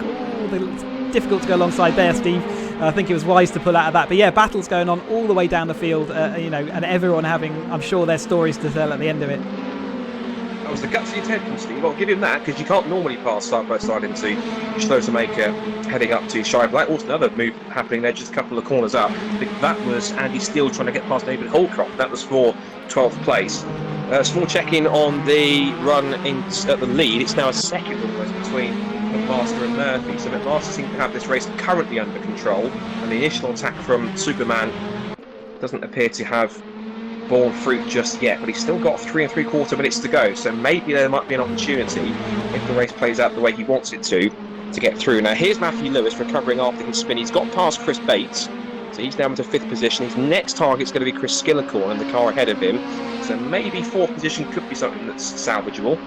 It's difficult to go alongside there, Steve. I think it was wise to pull out of that. But yeah, battles going on all the way down the field, and everyone having, I'm sure, their stories to tell at the end of it. That was the gutsy attempt from Steve. I'll give him that, because you can't normally pass side by side into Schlossemaker heading up to Shire Black. Also another move happening there, just a couple of corners up. I think that was Andy Steele trying to get past David Holcroft. That was for 12th place. Small check-in on the run at the lead. It's now a second almost between McMaster and Murphy. So McMaster seems to have this race currently under control, and the initial attack from Superman doesn't appear to have borne fruit just yet, but he's still got 3 3/4 minutes to go, so maybe there might be an opportunity, if the race plays out the way he wants it to get through. Now here's Matthew Lewis recovering after his spin. He's got past Chris Bates, So he's down to 5th position. His next target's going to be Chris Skillicorn and the car ahead of him. So maybe 4th position could be something that's salvageable.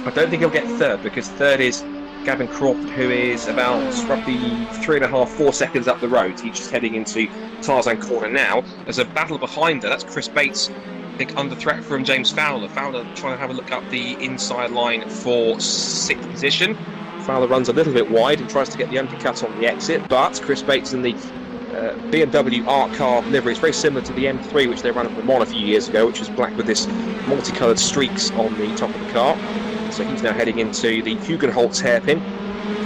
I don't think he'll get 3rd, because 3rd is Gavin Crawford, who is about roughly 3.5, 4 seconds up the road. He's just heading into Tarzan Corner now. There's a battle behind her. That's Chris Bates, I think, under threat from James Fowler. Fowler trying to have a look up the inside line for 6th position. Fowler runs a little bit wide and tries to get the undercut on the exit, but Chris Bates in the BMW art car livery. It's very similar to the M3 which they ran at Le Mans a few years ago, which was black with this multicoloured streaks on the top of the car. So he's now heading into the Hugenholtz hairpin.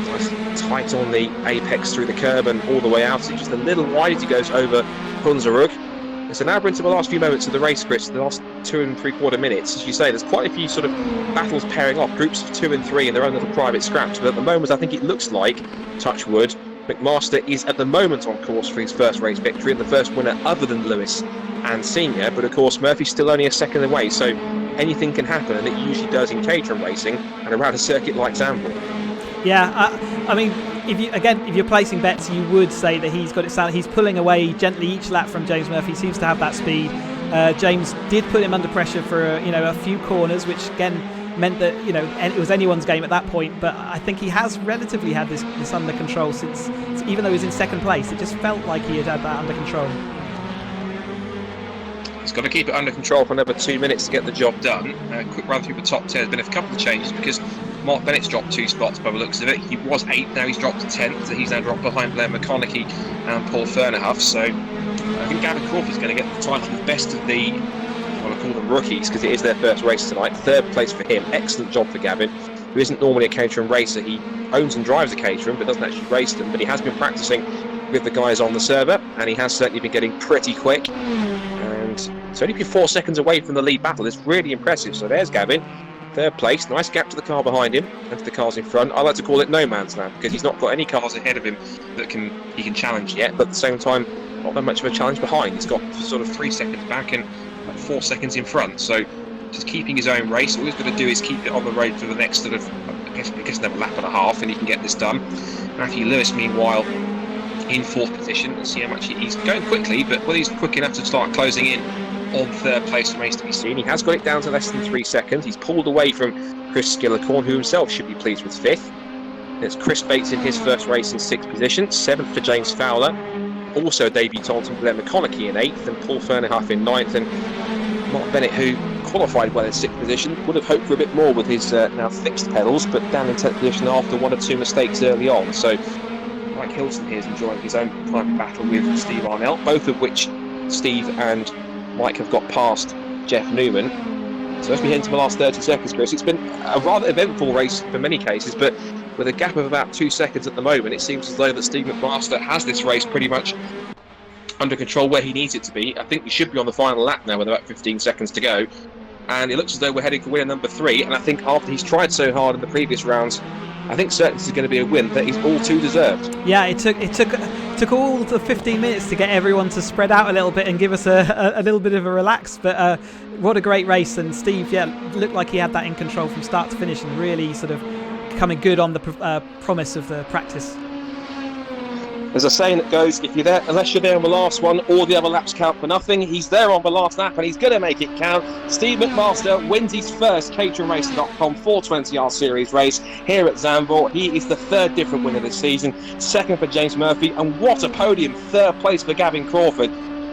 Nice tight on the apex through the curb and all the way out. It's just a little wide as he goes over Hunzerug. So now we're into the last few moments of the race, Chris, the last 2 3/4 minutes. As you say, there's quite a few sort of battles pairing off, groups of 2 and 3 in their own little private scraps. But at the moment, I think it looks like, touch wood, McMaster is at the moment on course for his first race victory and the first winner other than Lewis and Senior. But of course, Murphy's still only a second away, so anything can happen, and it usually does in Caterham racing and around a circuit like Zandvoort. Yeah, I mean, if you're placing bets, you would say that he's got it sound. He's pulling away gently each lap from James Murphy. Seems to have that speed. James did put him under pressure for a few corners, which again meant that it was anyone's game at that point. But I think he has relatively had this under control since even though he was in second place. It just felt like he had that under control. He's got to keep it under control for another 2 minutes to get the job done. Quick run through the top 10. There's been a couple of changes because Mark Bennett's dropped 2 spots by the looks of it. He was 8th, now he's dropped to 10th, so he's now dropped behind Blair McConaughey and Paul Fernerhuff. So I think Gavin Crawford's going to get the title of best of the, I want to call them rookies, because it is their first race tonight. 3rd place for him. Excellent job for Gavin, who isn't normally a Caterham racer. He owns and drives a Caterham, but doesn't actually race them. But he has been practicing with the guys on the server, and he has certainly been getting pretty quick. And it's only been 4 seconds away from the lead battle. It's really impressive. So there's Gavin, 3rd place. Nice gap to the car behind him and to the cars in front. I like to call it no man's land, because he's not got any cars ahead of him that he can challenge yet, but at the same time not that much of a challenge behind. He's got sort of 3 seconds back and 4 seconds in front, so just keeping his own race. All he's got to do is keep it on the road for the next sort of, I guess another lap and a half, and he can get this done. Matthew Lewis, meanwhile, in 4th position. Let's see how much he's going quickly, but whether he's quick enough to start closing in on 3rd place remains to be seen. He has got it down to less than 3 seconds. He's pulled away from Chris Skillicorn, who himself should be pleased with 5th. It's Chris Bates in his first race in 6th position. 7th for James Fowler. Also debutant and Blair McConaughey in 8th, and Paul Fernerhuff in 9th. And Mark Bennett, who qualified well in 6th position, would have hoped for a bit more with his now fixed pedals, but down in 10th position after 1 or 2 mistakes early on. So Mike Hilton here is enjoying his own private battle with Steve Arnell, both of which Steve and Mike have got past Jeff Newman. So as we head into the last 30 seconds, Chris, it's been a rather eventful race for many cases, but with a gap of about 2 seconds at the moment, it seems as though that Steve McMaster has this race pretty much under control where he needs it to be. I think we should be on the final lap now with about 15 seconds to go, and it looks as though we're heading for winner number 3. And I think after he's tried so hard in the previous rounds, I think certainly this is going to be a win that is all too deserved. Yeah, it took all the 15 minutes to get everyone to spread out a little bit and give us a little bit of a relax. But what a great race! And Steve, looked like he had that in control from start to finish, and really sort of coming good on the promise of the practice. There's a saying that goes, if you're there, unless you're there on the last one, all the other laps count for nothing. He's there on the last lap, and he's going to make it count. Steve McMaster wins his first caterhamracer.com 420R series race here at Zandvoort. He is the 3rd different winner this season, 2nd for James Murphy, and what a podium, 3rd place for Gavin Crawford.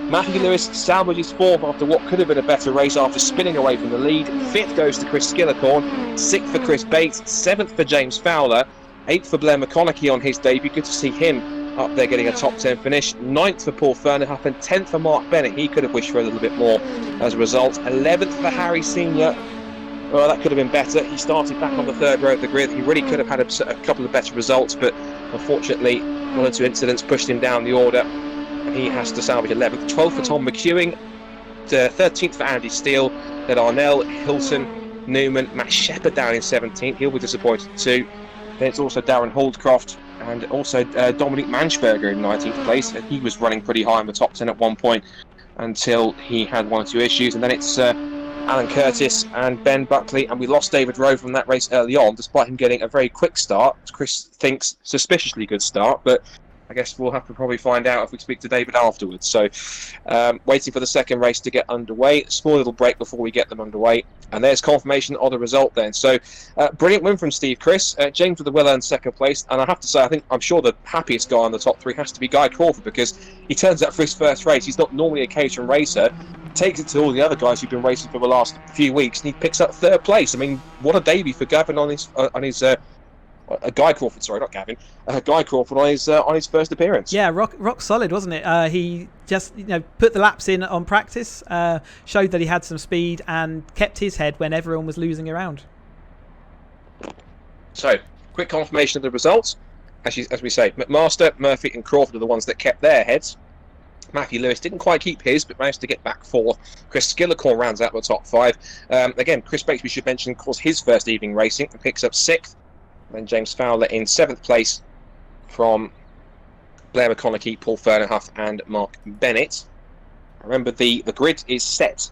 Matthew Lewis salvages 4th after what could have been a better race after spinning away from the lead. 5th goes to Chris Skillicorn, 6th for Chris Bates, 7th for James Fowler, 8th for Blair McConaughey on his debut. Good to see him up there getting a top 10 finish. 9th for Paul Fernerhuff and 10th for Mark Bennett. He could have wished for a little bit more as a result. 11th for Harry Senior. Well, that could have been better. He started back on the 3rd row of the grid. He really could have had a couple of better results, but unfortunately 1 or 2 incidents pushed him down the order, and he has to salvage 11th. 12th for Tom McEwing, 13th for Andy Steele, then Arnell, Hilton, Newman, Matt Shepherd down in 17th. He'll be disappointed too. Then it's also Darren Holdcroft and also Dominique Berger in 19th place. And he was running pretty high in the top 10 at one point until he had 1 or 2 issues. And then it's Alan Curtis and Ben Buckley, and we lost David Rowe from that race early on, despite him getting a very quick start. Chris thinks suspiciously good start, but I guess we'll have to probably find out if we speak to David afterwards. So waiting for the second race to get underway. Small little break before we get them underway. And there's confirmation of the result then. So brilliant win from Steve Chris. James with a well-earned second place. And I have to say, I'm sure the happiest guy on the top three has to be Guy Crawford, because he turns up for his first race. He's not normally a Caterham racer. Takes it to all the other guys who've been racing for the last few weeks, and he picks up third place. I mean, what a debut for Gavin on his Guy Crawford, sorry, not Gavin. Guy Crawford on his first appearance. Yeah, rock solid, wasn't it? He just put the laps in on practice, showed that he had some speed, and kept his head when everyone was losing around. So, quick confirmation of the results. As we say, McMaster, Murphy, and Crawford are the ones that kept their heads. Matthew Lewis didn't quite keep his, but managed to get back fourth. Chris Skillicorn rounds out the top five. Again, Chris Bates, we should mention, of course, his first evening racing, and picks up sixth. Then James Fowler in seventh place from Blair McConaughey, Paul Fernerhuff, and Mark Bennett. Remember, the grid is set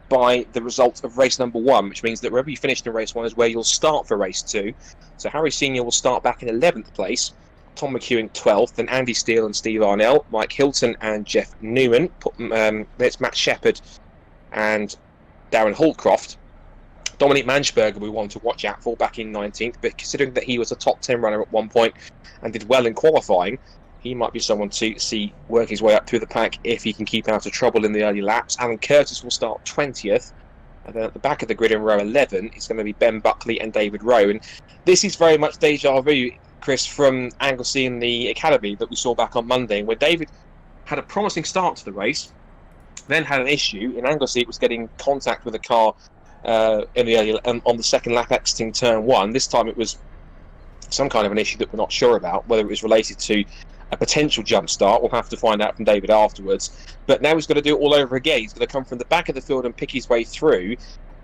by the result of race number one, which means that wherever you finish in race one is where you'll start for race two. So Harry Senior will start back in 11th place, Tom McEwen 12th, then Andy Steele and Steve Arnell, Mike Hilton and Jeff Newman. It's Matt Shepherd and Darren Hallcroft. Dominique Manchberger we want to watch out for back in 19th, but considering that he was a top 10 runner at one point and did well in qualifying, he might be someone to see work his way up through the pack if he can keep out of trouble in the early laps. Alan Curtis will start 20th, and then at the back of the grid in row 11 is going to be Ben Buckley and David Rowe. And this is very much deja vu, Chris, from Anglesey in the Academy that we saw back on Monday, where David had a promising start to the race, then had an issue. In Anglesey, it was getting contact with a car in the early on the second lap exiting turn one. This time it was some kind of an issue that we're not sure about, whether it was related to a potential jump start. We'll have to find out from David afterwards. But now he's got to do it all over again. He's going to come from the back of the field and pick his way through.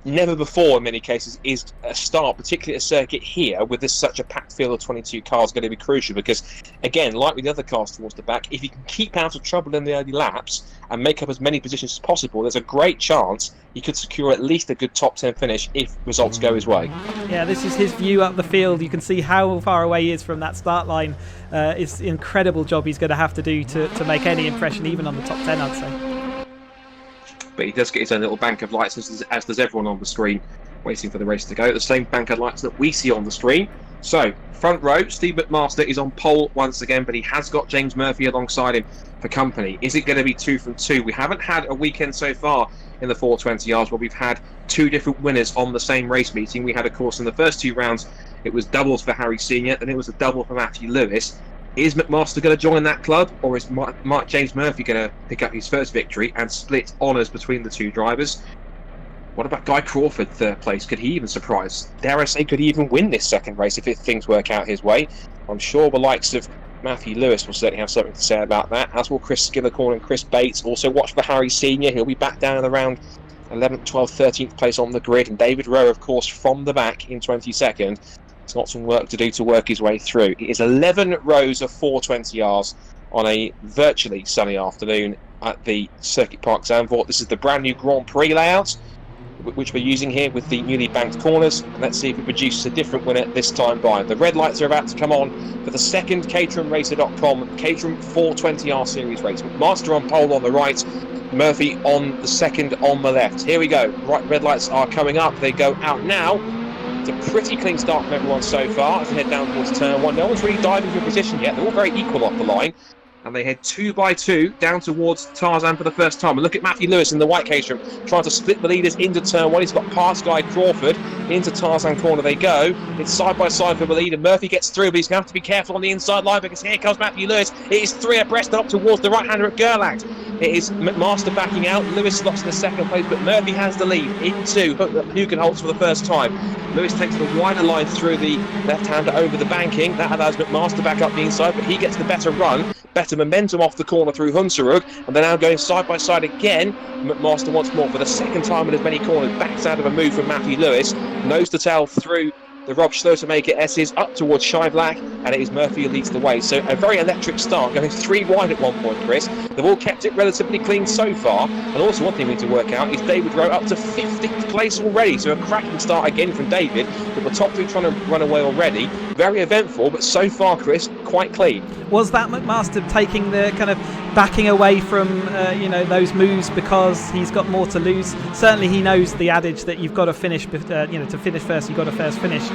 Never before, in many cases, is a start, particularly a circuit here, with this such a packed field of 22 cars, going to be crucial. Because, again, like with the other cars towards the back, if he can keep out of trouble in the early laps and make up as many positions as possible, there's a great chance he could secure at least a good top 10 finish if results go his way. Yeah, this is his view up the field. You can see how far away he is from that start line. It's an incredible job he's going to have to do to make any impression, even on the top 10, I'd say. But he does get his own little bank of lights, as does everyone on the screen, waiting for the race to go. The same bank of lights that we see on the screen. So, front row, Steve McMaster is on pole once again, but he has got James Murphy alongside him for company. Is it going to be 2 from 2? We haven't had a weekend so far in the 420Rs where we've had two different winners on the same race meeting. We had, of course, in the first two rounds, it was doubles for Harry Senior, then it was a double for Matthew Lewis. Is McMaster going to join that club, or is Mark James Murphy going to pick up his first victory and split honours between the two drivers? What about Guy Crawford, third place? Could he even surprise? Dare I say, could he even win this second race if things work out his way? I'm sure the likes of Matthew Lewis will certainly have something to say about that, as will Chris Skillicorn and Chris Bates. Also watch for Harry Senior. He'll be back down around 11th, 12th, 13th place on the grid. And David Rowe, of course, from the back in 22nd. He's got some work to do to work his way through. It is 11 rows of 420Rs on a virtually sunny afternoon at the Circuit Park Zandvoort. This is the brand new Grand Prix layout, which we're using here with the newly banked corners. And let's see if it produces a different winner this time by. The red lights are about to come on for the second caterhamracer.com Caterham 420R series race. McMaster on pole on the right, Murphy on the second on the left. Here we go. Right, red lights are coming up. They go out now. It's a pretty clean start from everyone so far as they head down towards turn one. No one's really diving for position yet. They're all very equal off the line. And they head 2 by 2 down towards Tarzan for the first time. And look at Matthew Lewis in the white Caterham trying to split the leaders into turn one. He's got past Guy Crawford. Into Tarzan corner they go. It's side by side for the leader. Murphy gets through, but he's going to have to be careful on the inside line because here comes Matthew Lewis. It is 3 abreast up towards the right-hander at Gerlach. It is McMaster backing out. Lewis slots in the second place, but Murphy has the lead into Hugenholtz for the first time. Lewis takes the wider line through the left-hander over the banking. That allows McMaster back up the inside, but he gets the better run. Better momentum off the corner through Hunsrück, and they're now going side by side again. McMaster once more for the second time in as many corners backs out of a move from Matthew Lewis, nose to tail through the Rob Schlotermaker S's up towards Scheiblack, and it is Murphy who leads the way. So a very electric start, going 3 wide at one point, Chris. They've all kept it relatively clean so far. And also one thing we need to work out is David Rowe up to 15th place already. So a cracking start again from David, with the top 3 trying to run away already. Very eventful, but so far, Chris, quite clean. Was that McMaster taking the kind of backing away from those moves because he's got more to lose? Certainly he knows the adage that you've got to finish, to finish first, you've got to first finish.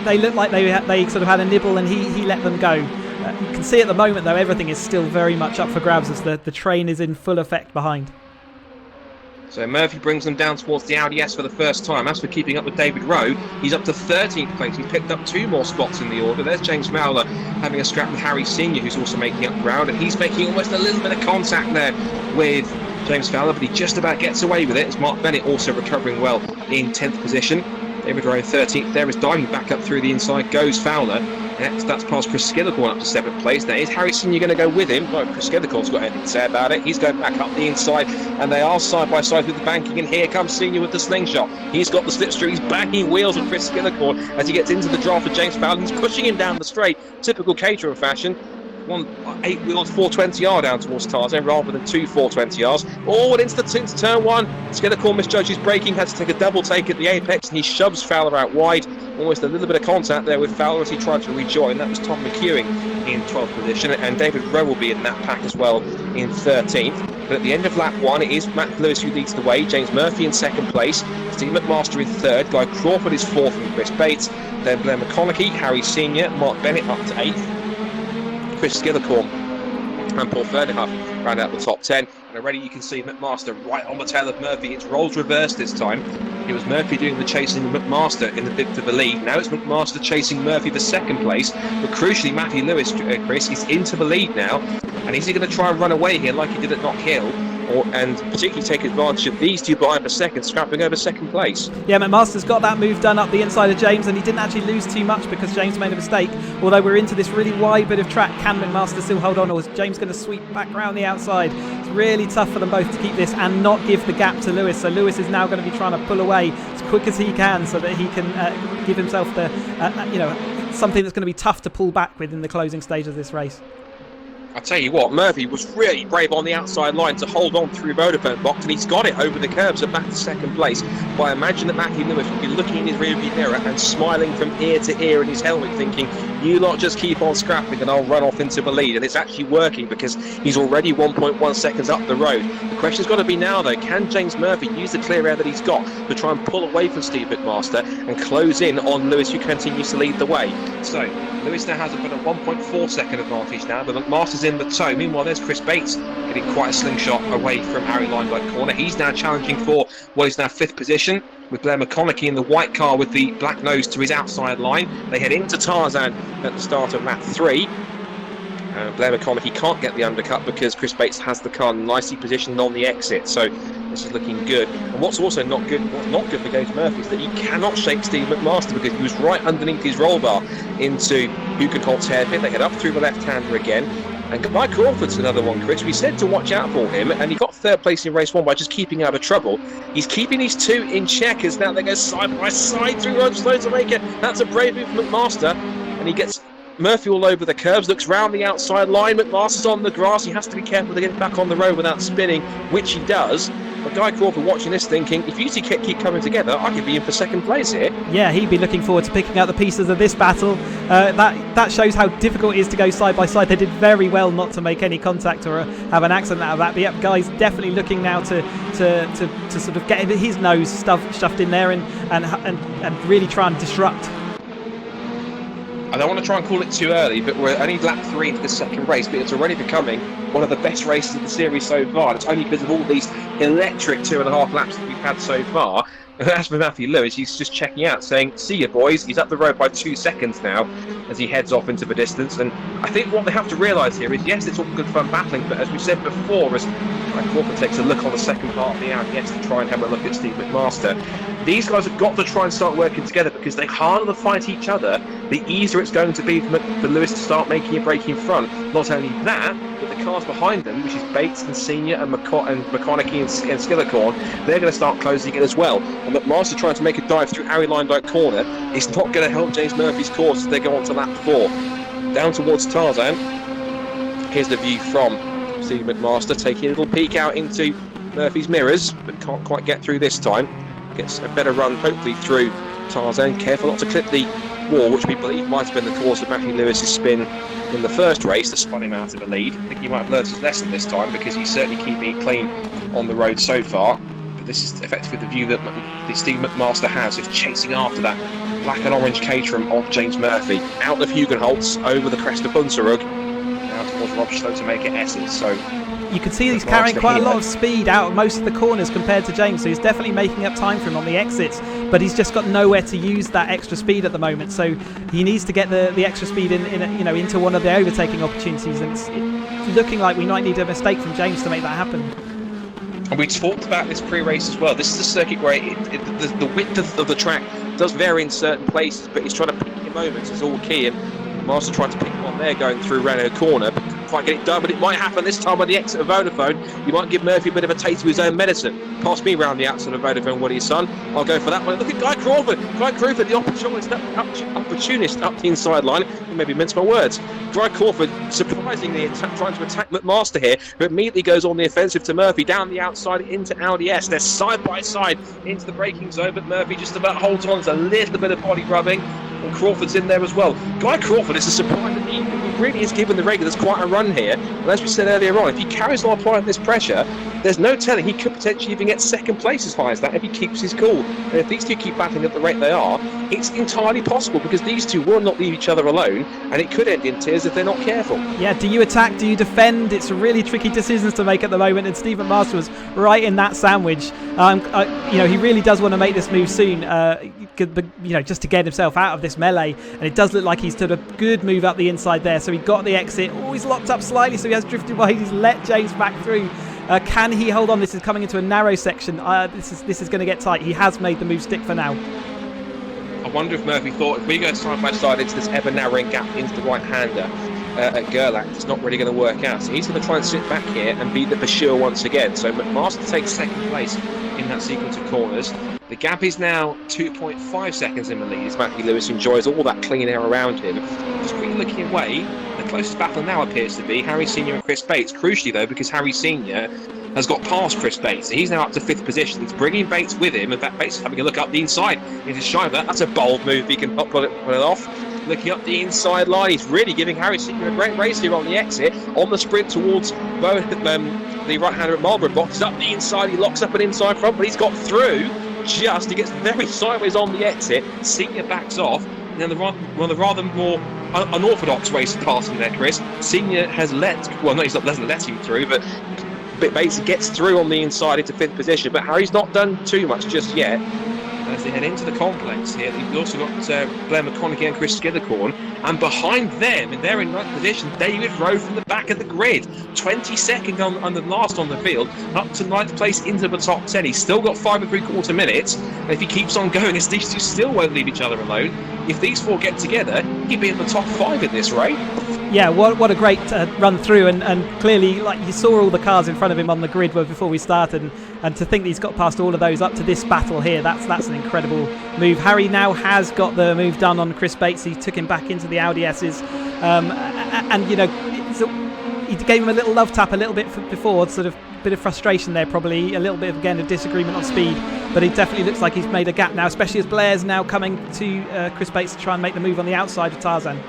They looked like they sort of had a nibble, and he let them go. You can see at the moment, though, everything is still very much up for grabs as the train is in full effect behind. So Murphy brings them down towards the Audi S for the first time. As for keeping up with David Rowe, he's up to 13th place. He's picked up 2 more spots in the order. There's James Fowler having a scrap with Harry Senior, who's also making up ground, and he's making almost a little bit of contact there with James Fowler, but he just about gets away with it. It's Mark Bennett also recovering well in 10th position. David Rowe 13th there, is diving back up through the inside, goes Fowler. Next, that's past Chris Skillicorn up to 7th place. Now, is Harry Senior going to go with him? No, Chris Skillicorn's got anything to say about it. He's going back up the inside, and they are side by side with the banking, and here comes Senior with the slingshot. He's got the slipstream, he's banging wheels with Chris Skillicorn as he gets into the draft for James Fowler. He's pushing him down the straight, typical Caterham fashion. 8 wheels 420R down towards Tarzan rather than 2 420Rs. Oh, and into turn 1. Skillicorn misjudges braking, had to take a double take at the apex, and he shoves Fowler out wide. Almost a little bit of contact there with Fowler as he tried to rejoin. That was Tom McEwing in 12th position, and David Rowe will be in that pack as well in 13th. But at the end of lap 1, it is Matt Lewis who leads the way. James Murphy in 2nd place, Steve McMaster in 3rd, Guy Crawford is 4th and Chris Bates, then Blair McConaughey, Harry Senior, Mark Bennett up to 8th. Chris Skillicorn and Paul Ferdinand round out the top 10, and already you can see McMaster right on the tail of Murphy. It's roles reversed this time. It was Murphy doing the chasing of McMaster in the bid for the lead. Now it's McMaster chasing Murphy for 2nd place, but crucially Matthew Lewis, Chris, is into the lead now, and is he going to try and run away here like he did at Knock Hill? And particularly take advantage of these two behind for 2nd, scrapping over 2nd place. Yeah, McMaster's got that move done up the inside of James, and he didn't actually lose too much because James made a mistake. Although we're into this really wide bit of track, can McMaster still hold on, or is James going to sweep back round the outside? It's really tough for them both to keep this and not give the gap to Lewis. So Lewis is now going to be trying to pull away as quick as he can so that he can give himself the, something that's going to be tough to pull back with in the closing stage of this race. I tell you what, Murphy was really brave on the outside line to hold on through Vodafone box, and he's got it over the curbs and back to 2nd place. But I imagine that Matthew Lewis will be looking in his rearview mirror and smiling from ear to ear in his helmet, thinking, you lot just keep on scrapping and I'll run off into the lead. And it's actually working because he's already 1.1 seconds up the road. The question's got to be now, though, can James Murphy use the clear air that he's got to try and pull away from Steve McMaster and close in on Lewis, who continues to lead the way? So Lewis now has about a 1.4 second advantage now, but McMaster's in the tow. Meanwhile, there's Chris Bates getting quite a slingshot away from Harry Limelight corner. He's now challenging for what is now 5th position, with Blair McConaughey in the white car with the black nose to his outside line. They head into Tarzan at the start of lap 3. Blair McConaughey can't get the undercut because Chris Bates has the car nicely positioned on the exit, so this is looking good. And what's also not good for James Murphy is that he cannot shake Steve McMaster because he was right underneath his roll bar into Hugenholt's hairpin. They head up through the left-hander again. And Guy Crawford's another one, Chris. We said to watch out for him, and he got 3rd place in race 1 by just keeping out of trouble. He's keeping these two in check as now they go side by side through Road Slowtermaker. That's a brave move from McMaster, and he gets Murphy all over the curbs, looks round the outside line. McMaster's on the grass. He has to be careful to get back on the road without spinning, which he does. But Guy Crawford watching this thinking, if you two keep coming together, I could be in for 2nd place here. Yeah, he'd be looking forward to picking out the pieces of this battle. That shows how difficult it is to go side by side. They did very well not to make any contact or have an accident out of that. But yeah, Guy's definitely looking now to sort of get his nose stuffed in there and really try and disrupt. I don't want to try and call it too early, but we're only lap 3 into the 2nd race, but it's already becoming one of the best races of the series so far. It's only because of all these electric 2.5 laps that we've had so far. As for Matthew Lewis, he's just checking out, saying, see you boys. He's up the road by 2 seconds now as he heads off into the distance. And I think what they have to realise here is, yes, it's all good fun battling, but as we said before, as Crawford takes a look on the second part of the Audi S to try and have a look at Steve McMaster, these guys have got to try and start working together, because the harder they fight each other, the easier it's going to be for Lewis to start making a break in front. Not only that, but the the cars behind them, which is Bates and Senior and McConaughey and Skillicorn, they're going to start closing in as well. And McMaster trying to make a dive through Harry Lyndike corner is not going to help James Murphy's course as they go on to lap 4. Down towards Tarzan. Here's the view from Steve McMaster, taking a little peek out into Murphy's mirrors, but can't quite get through this time. Gets a better run, hopefully, through Tarzan. Careful not to clip the wall, which we believe might have been the cause of Matthew Lewis's spin in the first race that spun him out of the lead. I think he might have learned his lesson this time, because he's certainly keeping it clean on the road so far. But this is effectively the view that the Steve McMaster has, is chasing after that black and orange Caterham of James Murphy. Out of Hugenholtz, over the crest of Bunserug, now towards Rob Schlotermaker Essen. So you can see he's carrying quite a lot of speed out of most of the corners compared to James, so he's definitely making up time for him on the exits, but he's just got nowhere to use that extra speed at the moment, so he needs to get the extra speed into one of the overtaking opportunities, and it's looking like we might need a mistake from James to make that happen. And we talked about this pre-race as well. This is a circuit where the width of the track does vary in certain places, but he's trying to pick your moments is all key, and Master tried to pick one there going through Renault corner, but couldn't quite get it done. But it might happen this time on the exit of Vodafone. You might give Murphy a bit of a taste of his own medicine. Pass me round the outside of Vodafone, what are you, son? I'll go for that one. Look at Guy Crawford. Guy Crawford, the opportunist up the inside line. Maybe mince my words. Guy Crawford surprisingly trying to attack McMaster here, but immediately goes on the offensive to Murphy down the outside into Audi S. They're side by side into the braking zone, but Murphy just about holds on. There's a little bit of body rubbing, and Crawford's in there as well. Guy Crawford is a surprise that he really is giving the regulars quite a run here. And as we said earlier on, if he carries on applying this pressure, there's no telling he could potentially even get second place as high as that if he keeps his cool. And if these two keep battling at the rate they are, it's entirely possible, because these two will not leave each other alone, and it could end in tears if they're not careful. Yeah, do you attack, do you defend? It's really tricky decisions to make at the moment, and Steve McMaster was right in that sandwich. He really does want to make this move soon, just to get himself out of this melee, and it does look like he's done a good move up the inside there, so he got the exit. Oh, he's locked up slightly, so he has drifted wide. He's let James back through. Can he hold on? This is coming into a narrow section. This is going to get tight. He has made the move stick for now. I wonder if Murphy thought, if we go side by side into this ever-narrowing gap into the right-hander at Gerlach, it's not really going to work out. So he's going to try and sit back here and beat the Bashir once again. So McMaster takes second place in that sequence of corners. The gap is now 2.5 seconds in the lead as Matthew Lewis enjoys all that clean air around him. Just quickly looking away, the closest battle now appears to be Harry Senior and Chris Bates. Crucially though, because Harry Senior has got past Chris Bates. He's now up to 5th position. He's bringing Bates with him. In fact, Bates is having a look up the inside into Shiver. That's a bold move. He can pull it off. Looking up the inside line. He's really giving Harry Senior a great race here on the exit. On the sprint towards the right-hander at Marlborough box. He's up the inside. He locks up an inside front, but he's got through just. He gets very sideways on the exit. Senior backs off. And then one of the rather more unorthodox ways of passing there, Chris. Senior has he doesn't let him through, but Bates gets through on the inside into 5th position, but Harry's not done too much just yet. As they head into the complex here, they've also got Blair McConaughey and Chris Skillicorn, and behind them, and they're in 9th position, David Rowe from the back of the grid, 22nd on the last on the field, up to 9th place into the top 10. He's still got 5 3/4 minutes, and if he keeps on going, as these two still won't leave each other alone, if these four get together, he'd be in the top 5 in this race. Yeah, what a great run through, and clearly, like, you saw all the cars in front of him on the grid before we started, and to think that he's got past all of those up to this battle here, that's an incredible move. Harry now has got the move done on Chris Bates. He took him back into the Audi S's, he gave him a little love tap a little bit before, sort of bit of frustration there, probably a little bit of, again, a disagreement on speed, but it definitely looks like he's made a gap now, especially as Blair's now coming to Chris Bates to try and make the move on the outside of Tarzan.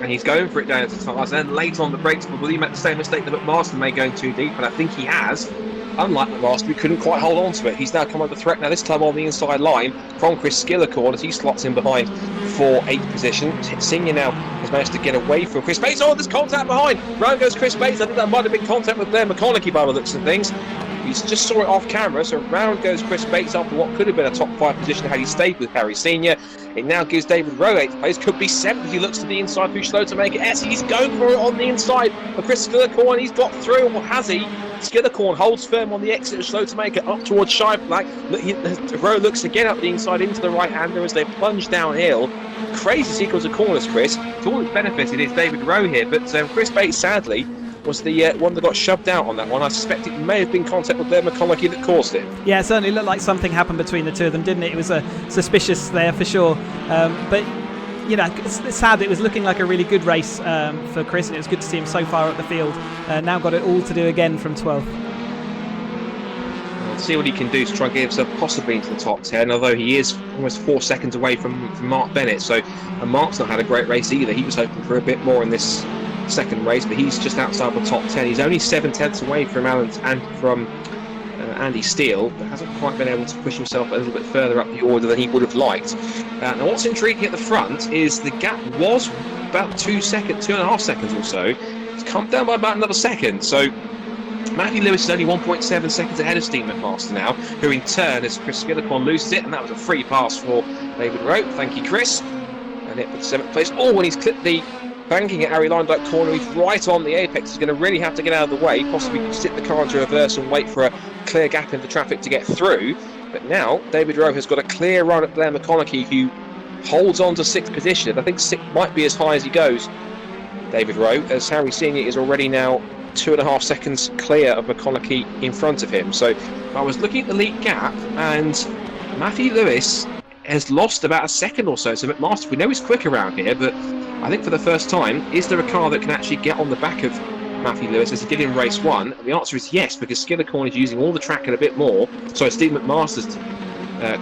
And he's going for it down to Tarzan. Late on the brakes, but will he make the same mistake that McMaster made going too deep? And I think he has. Unlike McMaster, he couldn't quite hold on to it. He's now come under threat now, this time on the inside line from Chris Skillicorn as he slots in behind for 8th position. Senior now has managed to get away from Chris Bates. Oh, there's contact behind. Round goes Chris Bates. I think that might have been contact with Blair McConaughey by the looks of things. We just saw it off camera, so round goes Chris Bates after what could have been a top 5 position had he stayed with Harry Senior. It now gives David Rowe 8th place, could be 7th. He looks to the inside through Schlotermaker S. He's going for it on the inside of Chris Skillicorn. He's got through, or has he? Skillicorn holds firm on the exit of Schlotermaker up towards Scheiblack. Rowe looks again up the inside into the right-hander as they plunge downhill. Crazy sequence of corners, Chris. To all its benefit, it is David Rowe here, but Chris Bates, sadly, was the one that got shoved out on that one. I suspect it may have been contact with Blair McConaughey that caused it. Yeah, it certainly looked like something happened between the two of them, didn't it? It was suspicious there for sure. But you know, it's sad. It was looking like a really good race for Chris, and it was good to see him so far up the field. Now got it all to do again from 12th. We'll see what he can do to try and get himself possibly into the top 10, although he is almost 4 seconds away from Mark Bennett. So, and Mark's not had a great race either. He was hoping for a bit more in this second race, but he's just outside the top 10. He's only 7/10 away from Andy Steele, but hasn't quite been able to push himself a little bit further up the order than he would have liked. Now, what's intriguing at the front is the gap was about 2.5 seconds or so. It's come down by about another second. So Matthew Lewis is only 1.7 seconds ahead of Steve McMaster now, who in turn, as Chris Skillicorn loses it, and that was a free pass for David Rowe. Thank you, Chris. And it puts 7th place. Oh, when he's clipped the banking at Harry Lyndike corner, he's right on the apex. He's going to really have to get out of the way, possibly sit the car into reverse and wait for a clear gap in the traffic to get through. But now David Rowe has got a clear run at Blair McConaughey, who holds on to 6th position. I think 6th might be as high as he goes, David Rowe, as Harry Senior is already now 2.5 seconds clear of McConaughey in front of him. So I was looking at the lead gap, and Matthew Lewis has lost about a second or so. So McMaster, we know he's quick around here, but I think for the first time, is there a car that can actually get on the back of Matthew Lewis as he did in race 1? And the answer is yes, because Skillicorn is using all the track and a bit more. So Steve McMaster's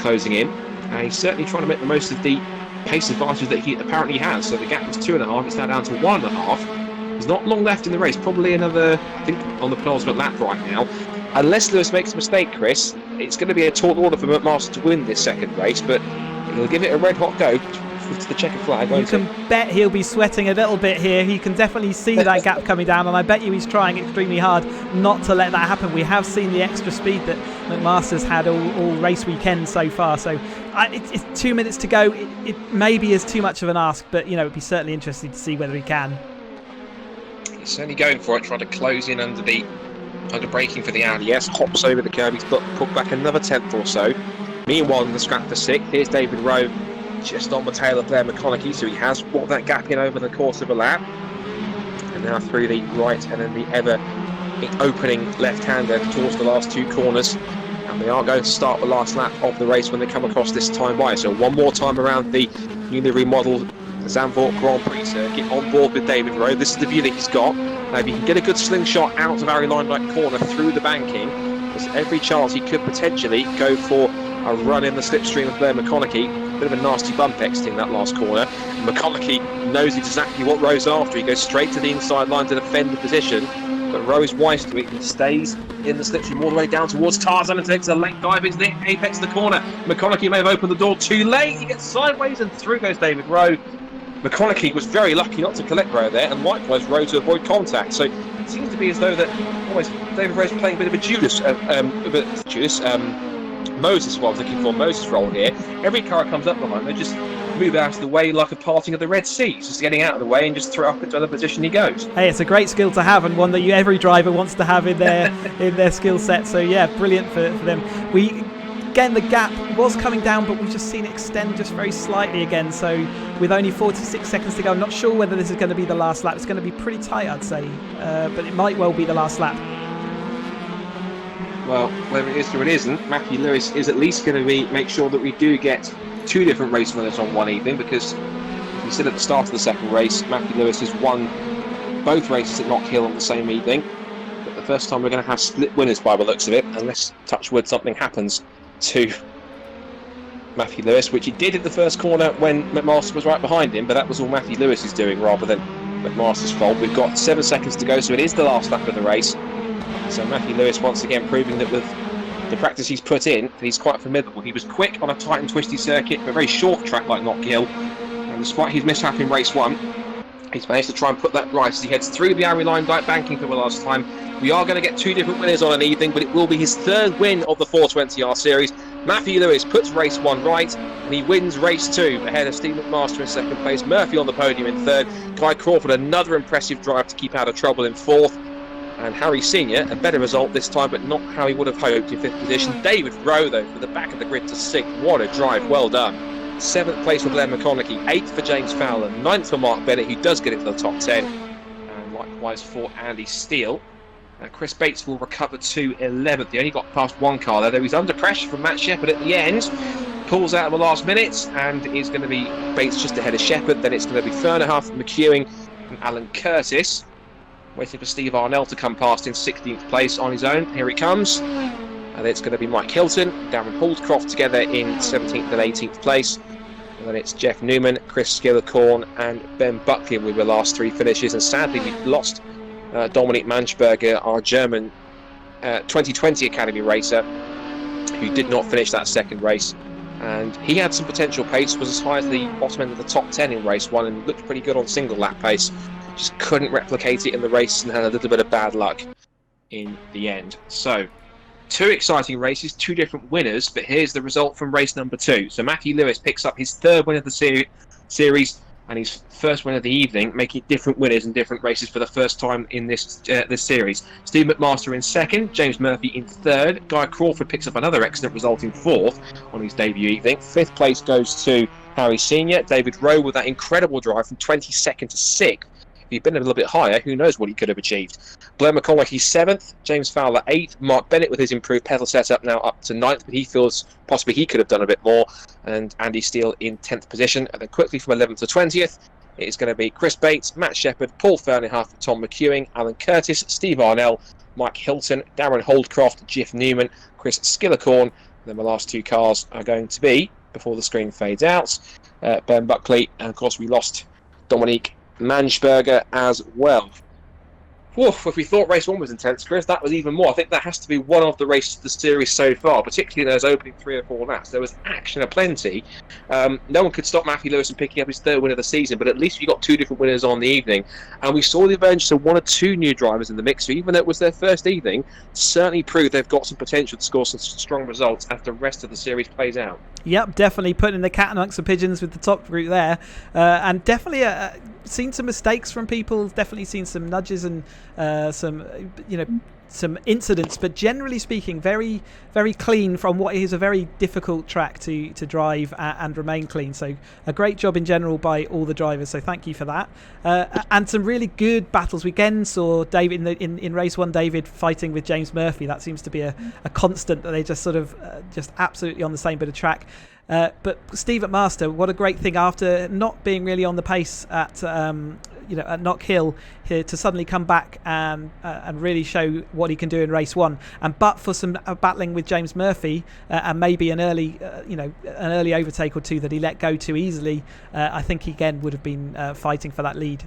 closing in, and he's certainly trying to make the most of the pace advantage that he apparently has. So the gap was 2.5, it's now down to 1.5. There's not long left in the race, probably another, I think, on the penultimate lap right now. Unless Lewis makes a mistake, Chris, it's going to be a tall order for McMaster to win this second race, but he'll give it a red hot go to the checkered flag. You can bet he'll be sweating a little bit here. He can definitely see that gap coming down, and I bet you he's trying extremely hard not to let that happen. We have seen the extra speed that McMaster's had all race weekend so far, so it's 2 minutes to go. It maybe is too much of an ask, but you know, it'd be certainly interesting to see whether he can. He's certainly going for it, trying to close in under braking for the Audi. Yes, hops over the curb. He's put back another 10th or so. Meanwhile, in the scrap for 6th, here's David Rowe just on the tail of Blair McConaughey, so he has brought that gap in over the course of a lap. And now through the right and then the ever opening left-hander towards the last 2 corners. And they are going to start the last lap of the race when they come across this time by. So one more time around the newly remodelled Zandvoort Grand Prix circuit on board with David Rowe. This is the view that he's got. Now, if he can get a good slingshot out of Harry Lyndike corner through the banking, there's every chance he could potentially go for a run in the slipstream of Blair McConaughey. Bit of a nasty bump exiting that last corner. McConaughey knows exactly what Rowe's after. He goes straight to the inside line to defend the position, but Rowe is wise to it. He stays in the slipstream all the way down towards Tarzan and takes a late dive into the apex of the corner. McConaughey may have opened the door too late. He gets sideways and through goes David Rowe. McConaughey was very lucky not to collect Rowe there, and likewise Rowe to avoid contact. So it seems to be as though that almost David Rowe's playing a bit of a Moses, what I was looking for, Moses role here. Every car comes up behind, they just move out of the way like a parting of the Red Sea. He's just getting out of the way and just throw up into the position he goes. Hey, it's a great skill to have, and one that every driver wants to have in their skill set. So yeah, brilliant for them. Again, the gap was coming down, but we've just seen it extend just very slightly again. So with only 46 seconds to go, I'm not sure whether this is going to be the last lap. It's going to be pretty tight, I'd say, but it might well be the last lap. Well, whether it is or it isn't, Matthew Lewis is at least going to make sure that we do get 2 different race winners on one evening, because we said at the start of the second race, Matthew Lewis has won both races at Knock Hill on the same evening. But the first time we're going to have split winners by the looks of it, unless, touch wood, something happens to Matthew Lewis, which he did at the first corner when McMaster was right behind him, but that was all Matthew Lewis is doing rather than McMaster's fault. We've got 7 seconds to go, so it is the last lap of the race. So Matthew Lewis once again proving that with the practice he's put in, that he's quite formidable. He was quick on a tight and twisty circuit, but a very short track like Knock Hill. And despite his mishap in race 1, he's managed to try and put that right as he heads through the Harry Lyndike banking for the last time. We are going to get 2 different winners on an evening, but it will be his 3rd win of the 420R series. Matthew Lewis puts race 1 right, and he wins race 2 ahead of Steve McMaster in 2nd place, Murphy on the podium in 3rd, Guy Crawford another impressive drive to keep out of trouble in 4th, and Harry Senior a better result this time, but not how he would have hoped in 5th position. David Rowe though for the back of the grid to 6th. What a drive, well done. 7th place for Blair McConaughey, 8th for James Fowler, 9th for Mark Bennett, who does get into the top 10, and likewise likewise for Andy Steele. Chris Bates will recover to 11th. He only got past one car there. He was under pressure from Matt Shepherd at the end. Pulls out at the last minute, and it's going to be Bates just ahead of Shepherd. Then it's going to be Fernerhuff, McEwing, and Alan Curtis. Waiting for Steve Arnell to come past in 16th place on his own. Here he comes. And it's going to be Mike Hilton, Darren Holdcroft together in 17th and 18th place. And then it's Jeff Newman, Chris Skillercorn, and Ben Buckley with the last three finishes. And sadly, we've lost Dominique Manchberger, our German 2020 Academy racer, who did not finish that second race. And he had some potential pace, was as high as the bottom end of the top 10 in race one, and looked pretty good on single lap pace. Just couldn't replicate it in the race and had a little bit of bad luck in the end. So, two exciting races, two different winners, but here's the result from race number 2. So Matthew Lewis picks up his third win of the series and his first win of the evening, making different winners in different races for the first time in this series. Steve McMaster in second, James Murphy in third. Guy Crawford picks up another excellent result in fourth on his debut evening. Fifth place goes to Harry Senior. David Rowe with that incredible drive from 22nd to 6th. If he'd been a little bit higher, who knows what he could have achieved. Blair McConaughey 7th, James Fowler 8th, Mark Bennett with his improved pedal setup now up to 9th, but he feels possibly he could have done a bit more, and Andy Steele in 10th position. And then quickly from 11th to 20th, it's going to be Chris Bates, Matt Shepherd, Paul Fernerhuff, Tom McEwing, Alan Curtis, Steve Arnell, Mike Hilton, Darren Holdcroft, Jeff Newman, Chris Skillercorn. And then the last two cars are going to be, before the screen fades out, Ben Buckley, and of course we lost Dominique Manchberger as well. Oof, if we thought race 1 was intense, Chris, that was even more. I think that has to be one of the races of the series so far, particularly in those opening 3 or 4 laps. There was action aplenty. No one could stop Matthew Lewis from picking up his third win of the season, but at least we got 2 different winners on the evening. And we saw the emergence of 1 or 2 new drivers in the mix, so even though it was their first evening, certainly proved they've got some potential to score some strong results as the rest of the series plays out. Yep, definitely putting the cat amongst the pigeons with the top group there, and definitely seen some mistakes from people. Definitely seen some nudges and some incidents, but generally speaking, very, very clean from what is a very difficult track to drive and remain clean. So a great job in general by all the drivers. So thank you for that. And some really good battles. We again saw David in race 1, David fighting with James Murphy. That seems to be a constant, that they just sort of just absolutely on the same bit of track. But Steve McMaster, what a great thing after not being really on the pace at Knock Hill here to suddenly come back and really show what he can do in race 1. And but for some battling with James Murphy and maybe an early overtake or two that he let go too easily, I think he again would have been fighting for that lead.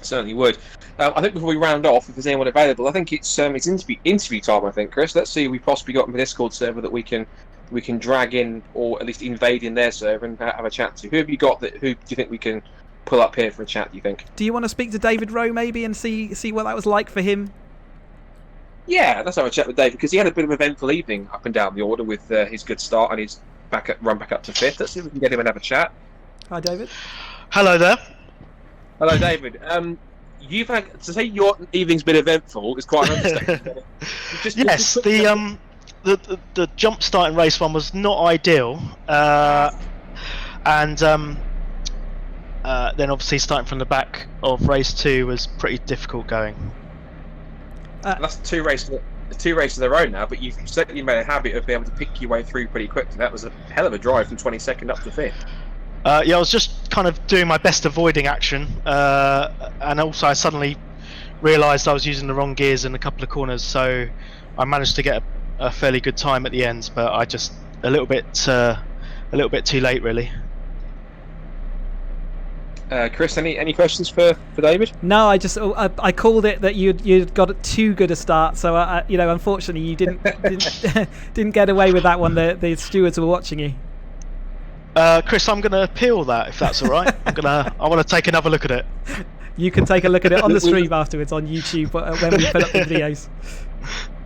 Certainly would. I think before we round off, if there's anyone available, I think it's interview time. I think, Chris. Let's see if we've possibly got a Discord server that we can drag in, or at least invade in their server and have a chat to. Who have you got? Who do you think we can pull up here for a chat, do you think? Do you want to speak to David Rowe maybe and see what that was like for him? Yeah, let's have a chat with David, because he had a bit of an eventful evening up and down the order with his good start and his run back up to 5th. Let's see if we can get him and have a chat. Hi, David. Hello there. Hello, David. You've had to say your evening's been eventful is quite an understatement. Yes, the jump start in race 1 was not ideal, and then obviously starting from the back of race 2 was pretty difficult going. That's two races of their own now, but you've certainly made a habit of being able to pick your way through pretty quickly. That was a hell of a drive from 22nd up to 5th. Yeah, I was just kind of doing my best avoiding action, and also I suddenly realised I was using the wrong gears in a couple of corners, so I managed to get a fairly good time at the end, but I just a little bit too late, really. Chris, any questions for David? No, I called it that you'd got too good a start, so unfortunately you didn't get away with that one. The stewards were watching you. Chris, I'm going to appeal that, if that's all right. I want to take another look at it. You can take a look at it on the stream afterwards on YouTube when we put up the videos.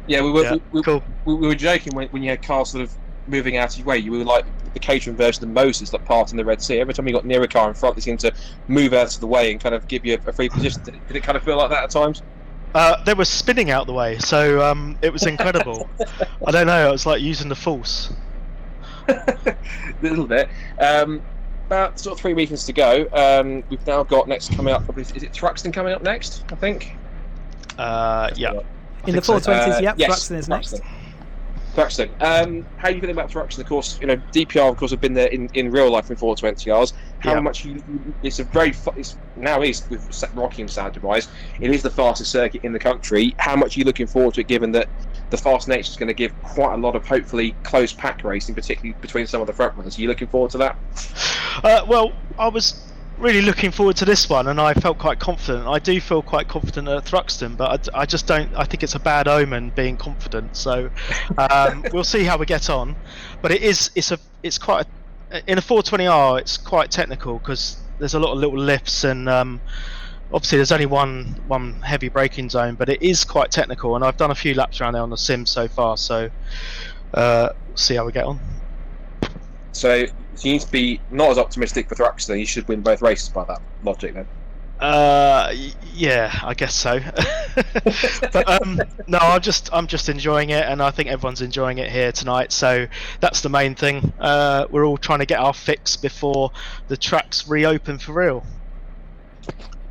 Yeah, we were joking when you had cars sort of moving out of your way. You were like the Caterham version of Moses that part in the Red Sea. Every time you got near a car in front, they seemed to move out of the way and kind of give you a free position. Did it kind of feel like that at times? They were spinning out the way, so it was incredible. I don't know, it was like using the force. A little bit. about sort of 3 weekends to go. We've now got next coming up. Probably, is it Thruxton coming up next? I think. Yeah. In the 420s, yep, yes, Thruxton is next. Thruxton. How are you feeling about Thruxton? Of course, DPR, of course, have been there in real life in 420Rs. How much it's a very now is with Rocky and standard wise, it is the fastest circuit in the country. How much are you looking forward to it, given that the fast nature is going to give quite a lot of hopefully close pack racing, particularly between some of the front runners? Are you looking forward to that? Well, I was really looking forward to this one, and I felt quite confident. I do feel quite confident at Thruxton, but I just don't. I think it's a bad omen being confident. So we'll see how we get on. But it's quite in a 420R. It's quite technical because there's a lot of little lifts, and obviously there's only one heavy braking zone. But it is quite technical, and I've done a few laps around there on the sim so far. So see how we get on. So you need to be not as optimistic for Thruxton. You should win both races by that logic, then. Yeah, I guess so. But no, I'm just enjoying it, and I think everyone's enjoying it here tonight. So that's the main thing. We're all trying to get our fix before the tracks reopen for real.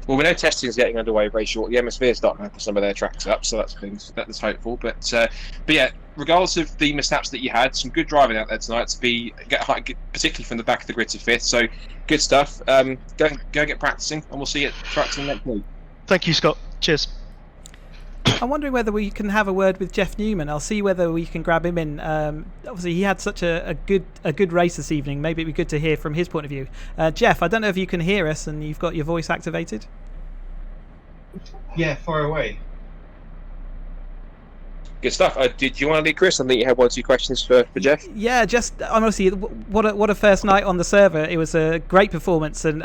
Well, we know testing is getting underway very shortly. The MSV is starting to have some of their tracks up, so that's hopeful. But yeah, regardless of the mishaps that you had, some good driving out there tonight to particularly from the back of the grid to fifth. So good stuff. Go get practicing, and we'll see you at Thruxton next week. Thank you, Scott. Cheers. I'm wondering whether we can have a word with Jeff Newman. I'll see whether we can grab him in. Obviously, he had such a good race this evening. Maybe it'd be good to hear from his point of view. Jeff, I don't know if you can hear us and you've got your voice activated. Yeah, far away. Good stuff. Did you want to lead, Chris? I think you had 1 or 2 questions for Jeff. Yeah, just honestly, what a first night on the server. It was a great performance, and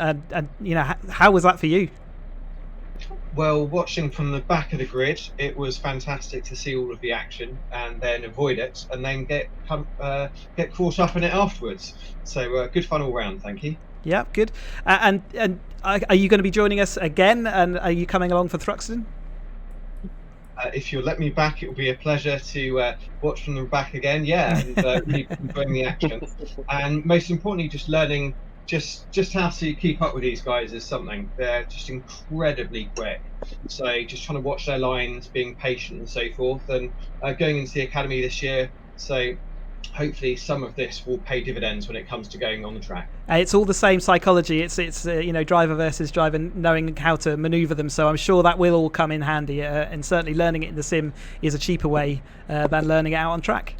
how was that for you? Well, watching from the back of the grid, it was fantastic to see all of the action and then avoid it and then get caught up in it afterwards. So good fun all round, thank you. Yeah, good. And are you going to be joining us again? And are you coming along for Thruxton? If you'll let me back, it will be a pleasure to watch from the back again. Yeah, and really enjoying the action. And most importantly, just learning just how to keep up with these guys is something. They're just incredibly quick. So just trying to watch their lines, being patient and so forth, and going into the academy this year. So hopefully some of this will pay dividends when it comes to going on the track. It's all the same psychology. It's driver versus driver, knowing how to manoeuvre them. So I'm sure that will all come in handy. And certainly learning it in the sim is a cheaper way than learning it out on track.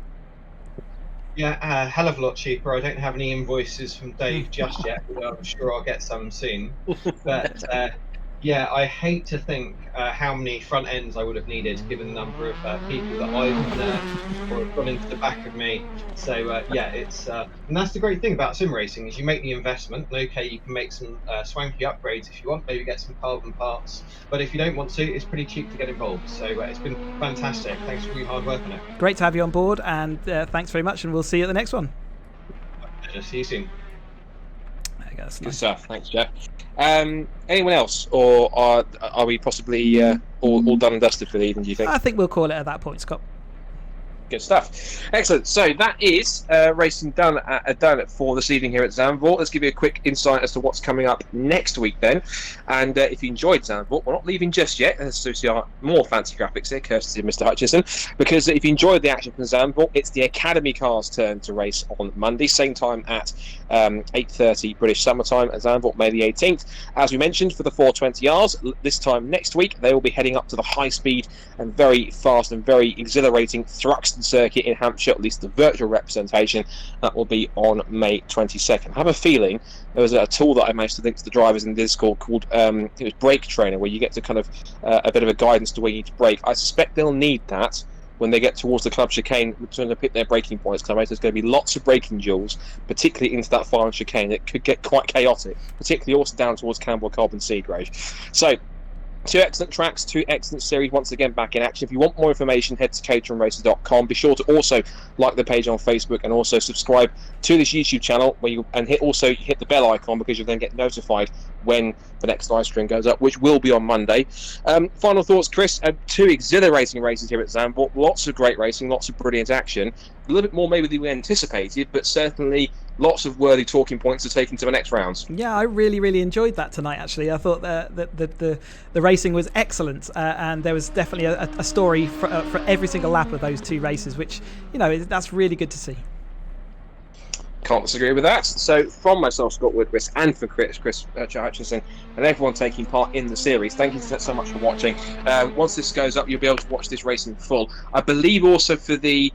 Yeah, a hell of a lot cheaper. I don't have any invoices from Dave just yet, but I'm sure I'll get some soon. But yeah, I hate to think how many front ends I would have needed, given the number of people that I've nerfed or have gone into the back of me. So yeah, it's and that's the great thing about sim racing is you make the investment. And okay, you can make some swanky upgrades if you want, maybe get some carbon parts. But if you don't want to, it's pretty cheap to get involved. So it's been fantastic. Thanks for your hard work on it. Great to have you on board, and thanks very much. And we'll see you at the next one. Pleasure. See you soon. There you go. That's Good nice. stuff. Thanks, Jeff. Anyone else, or are we possibly all done and dusted for the evening, do you think? I think we'll call it at that point, Scott. Good stuff. Excellent. So that is racing done for this evening here at Zandvoort. Let's give you a quick insight as to what's coming up next week then. And if you enjoyed Zandvoort, we're not leaving just yet. Let's see our more fancy graphics here, courtesy of Mr. Hutchinson. Because if you enjoyed the action from Zandvoort, it's the Academy cars' turn to race on Monday, same time at 8:30 British summertime at Zandvoort, May the 18th. As we mentioned, for the 420Rs, this time next week, they will be heading up to the high-speed and very fast and very exhilarating Thruxton circuit in Hampshire, at least the virtual representation. That will be on May 22nd. I have a feeling there was a tool that I managed to link to the drivers in Discord called it was Brake Trainer, where you get to kind of a bit of a guidance to where you need to brake. I suspect they'll need that when they get towards the club chicane, trying to pick their braking points, because I imagine there's going to be lots of braking duels, particularly into that final chicane. It could get quite chaotic, particularly also down towards Campbell Cobb and Seagrave. So 2 excellent tracks, 2 excellent series once again back in action. If you want more information, head to caterhamracer.com. Be sure to also like the page on Facebook and also subscribe to this YouTube channel, where hit the bell icon, because you'll then get notified when the next live stream goes up, which will be on Monday. Final thoughts, Chris. 2 exhilarating races here at Zandvoort. Lots of great racing, lots of brilliant action. A little bit more maybe than we anticipated, but certainly lots of worthy talking points to take into the next rounds. Yeah, I really enjoyed that tonight, actually. I thought that the racing was excellent, and there was definitely a story for every single lap of those 2 races, which, that's really good to see. Can't disagree with that. So from myself, Scott Woodwiss, and from Chris Hutchinson, and everyone taking part in the series, thank you so much for watching. Once this goes up, you'll be able to watch this race in full. I believe also for the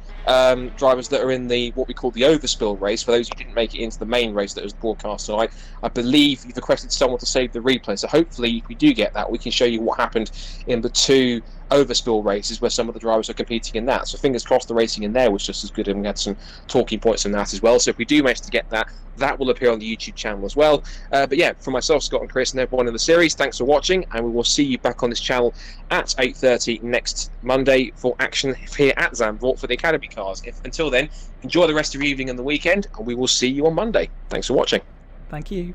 drivers that are in the what we call the overspill race, for those who didn't make it into the main race that was broadcast tonight, I believe you've requested someone to save the replay. So hopefully, if we do get that, we can show you what happened in the 2 overspill races where some of the drivers are competing in that. So fingers crossed the racing in there was just as good, and we had some talking points in that as well. So if we do manage to get that, that will appear on the YouTube channel as well. But yeah, from myself, Scott, and Chris, and everyone in the series, thanks for watching, and we will see you back on this channel at 8:30 next Monday for action here at Zandvoort for the Academy cars. Until then, enjoy the rest of your evening and the weekend, and we will see you on Monday. Thanks for watching. Thank you.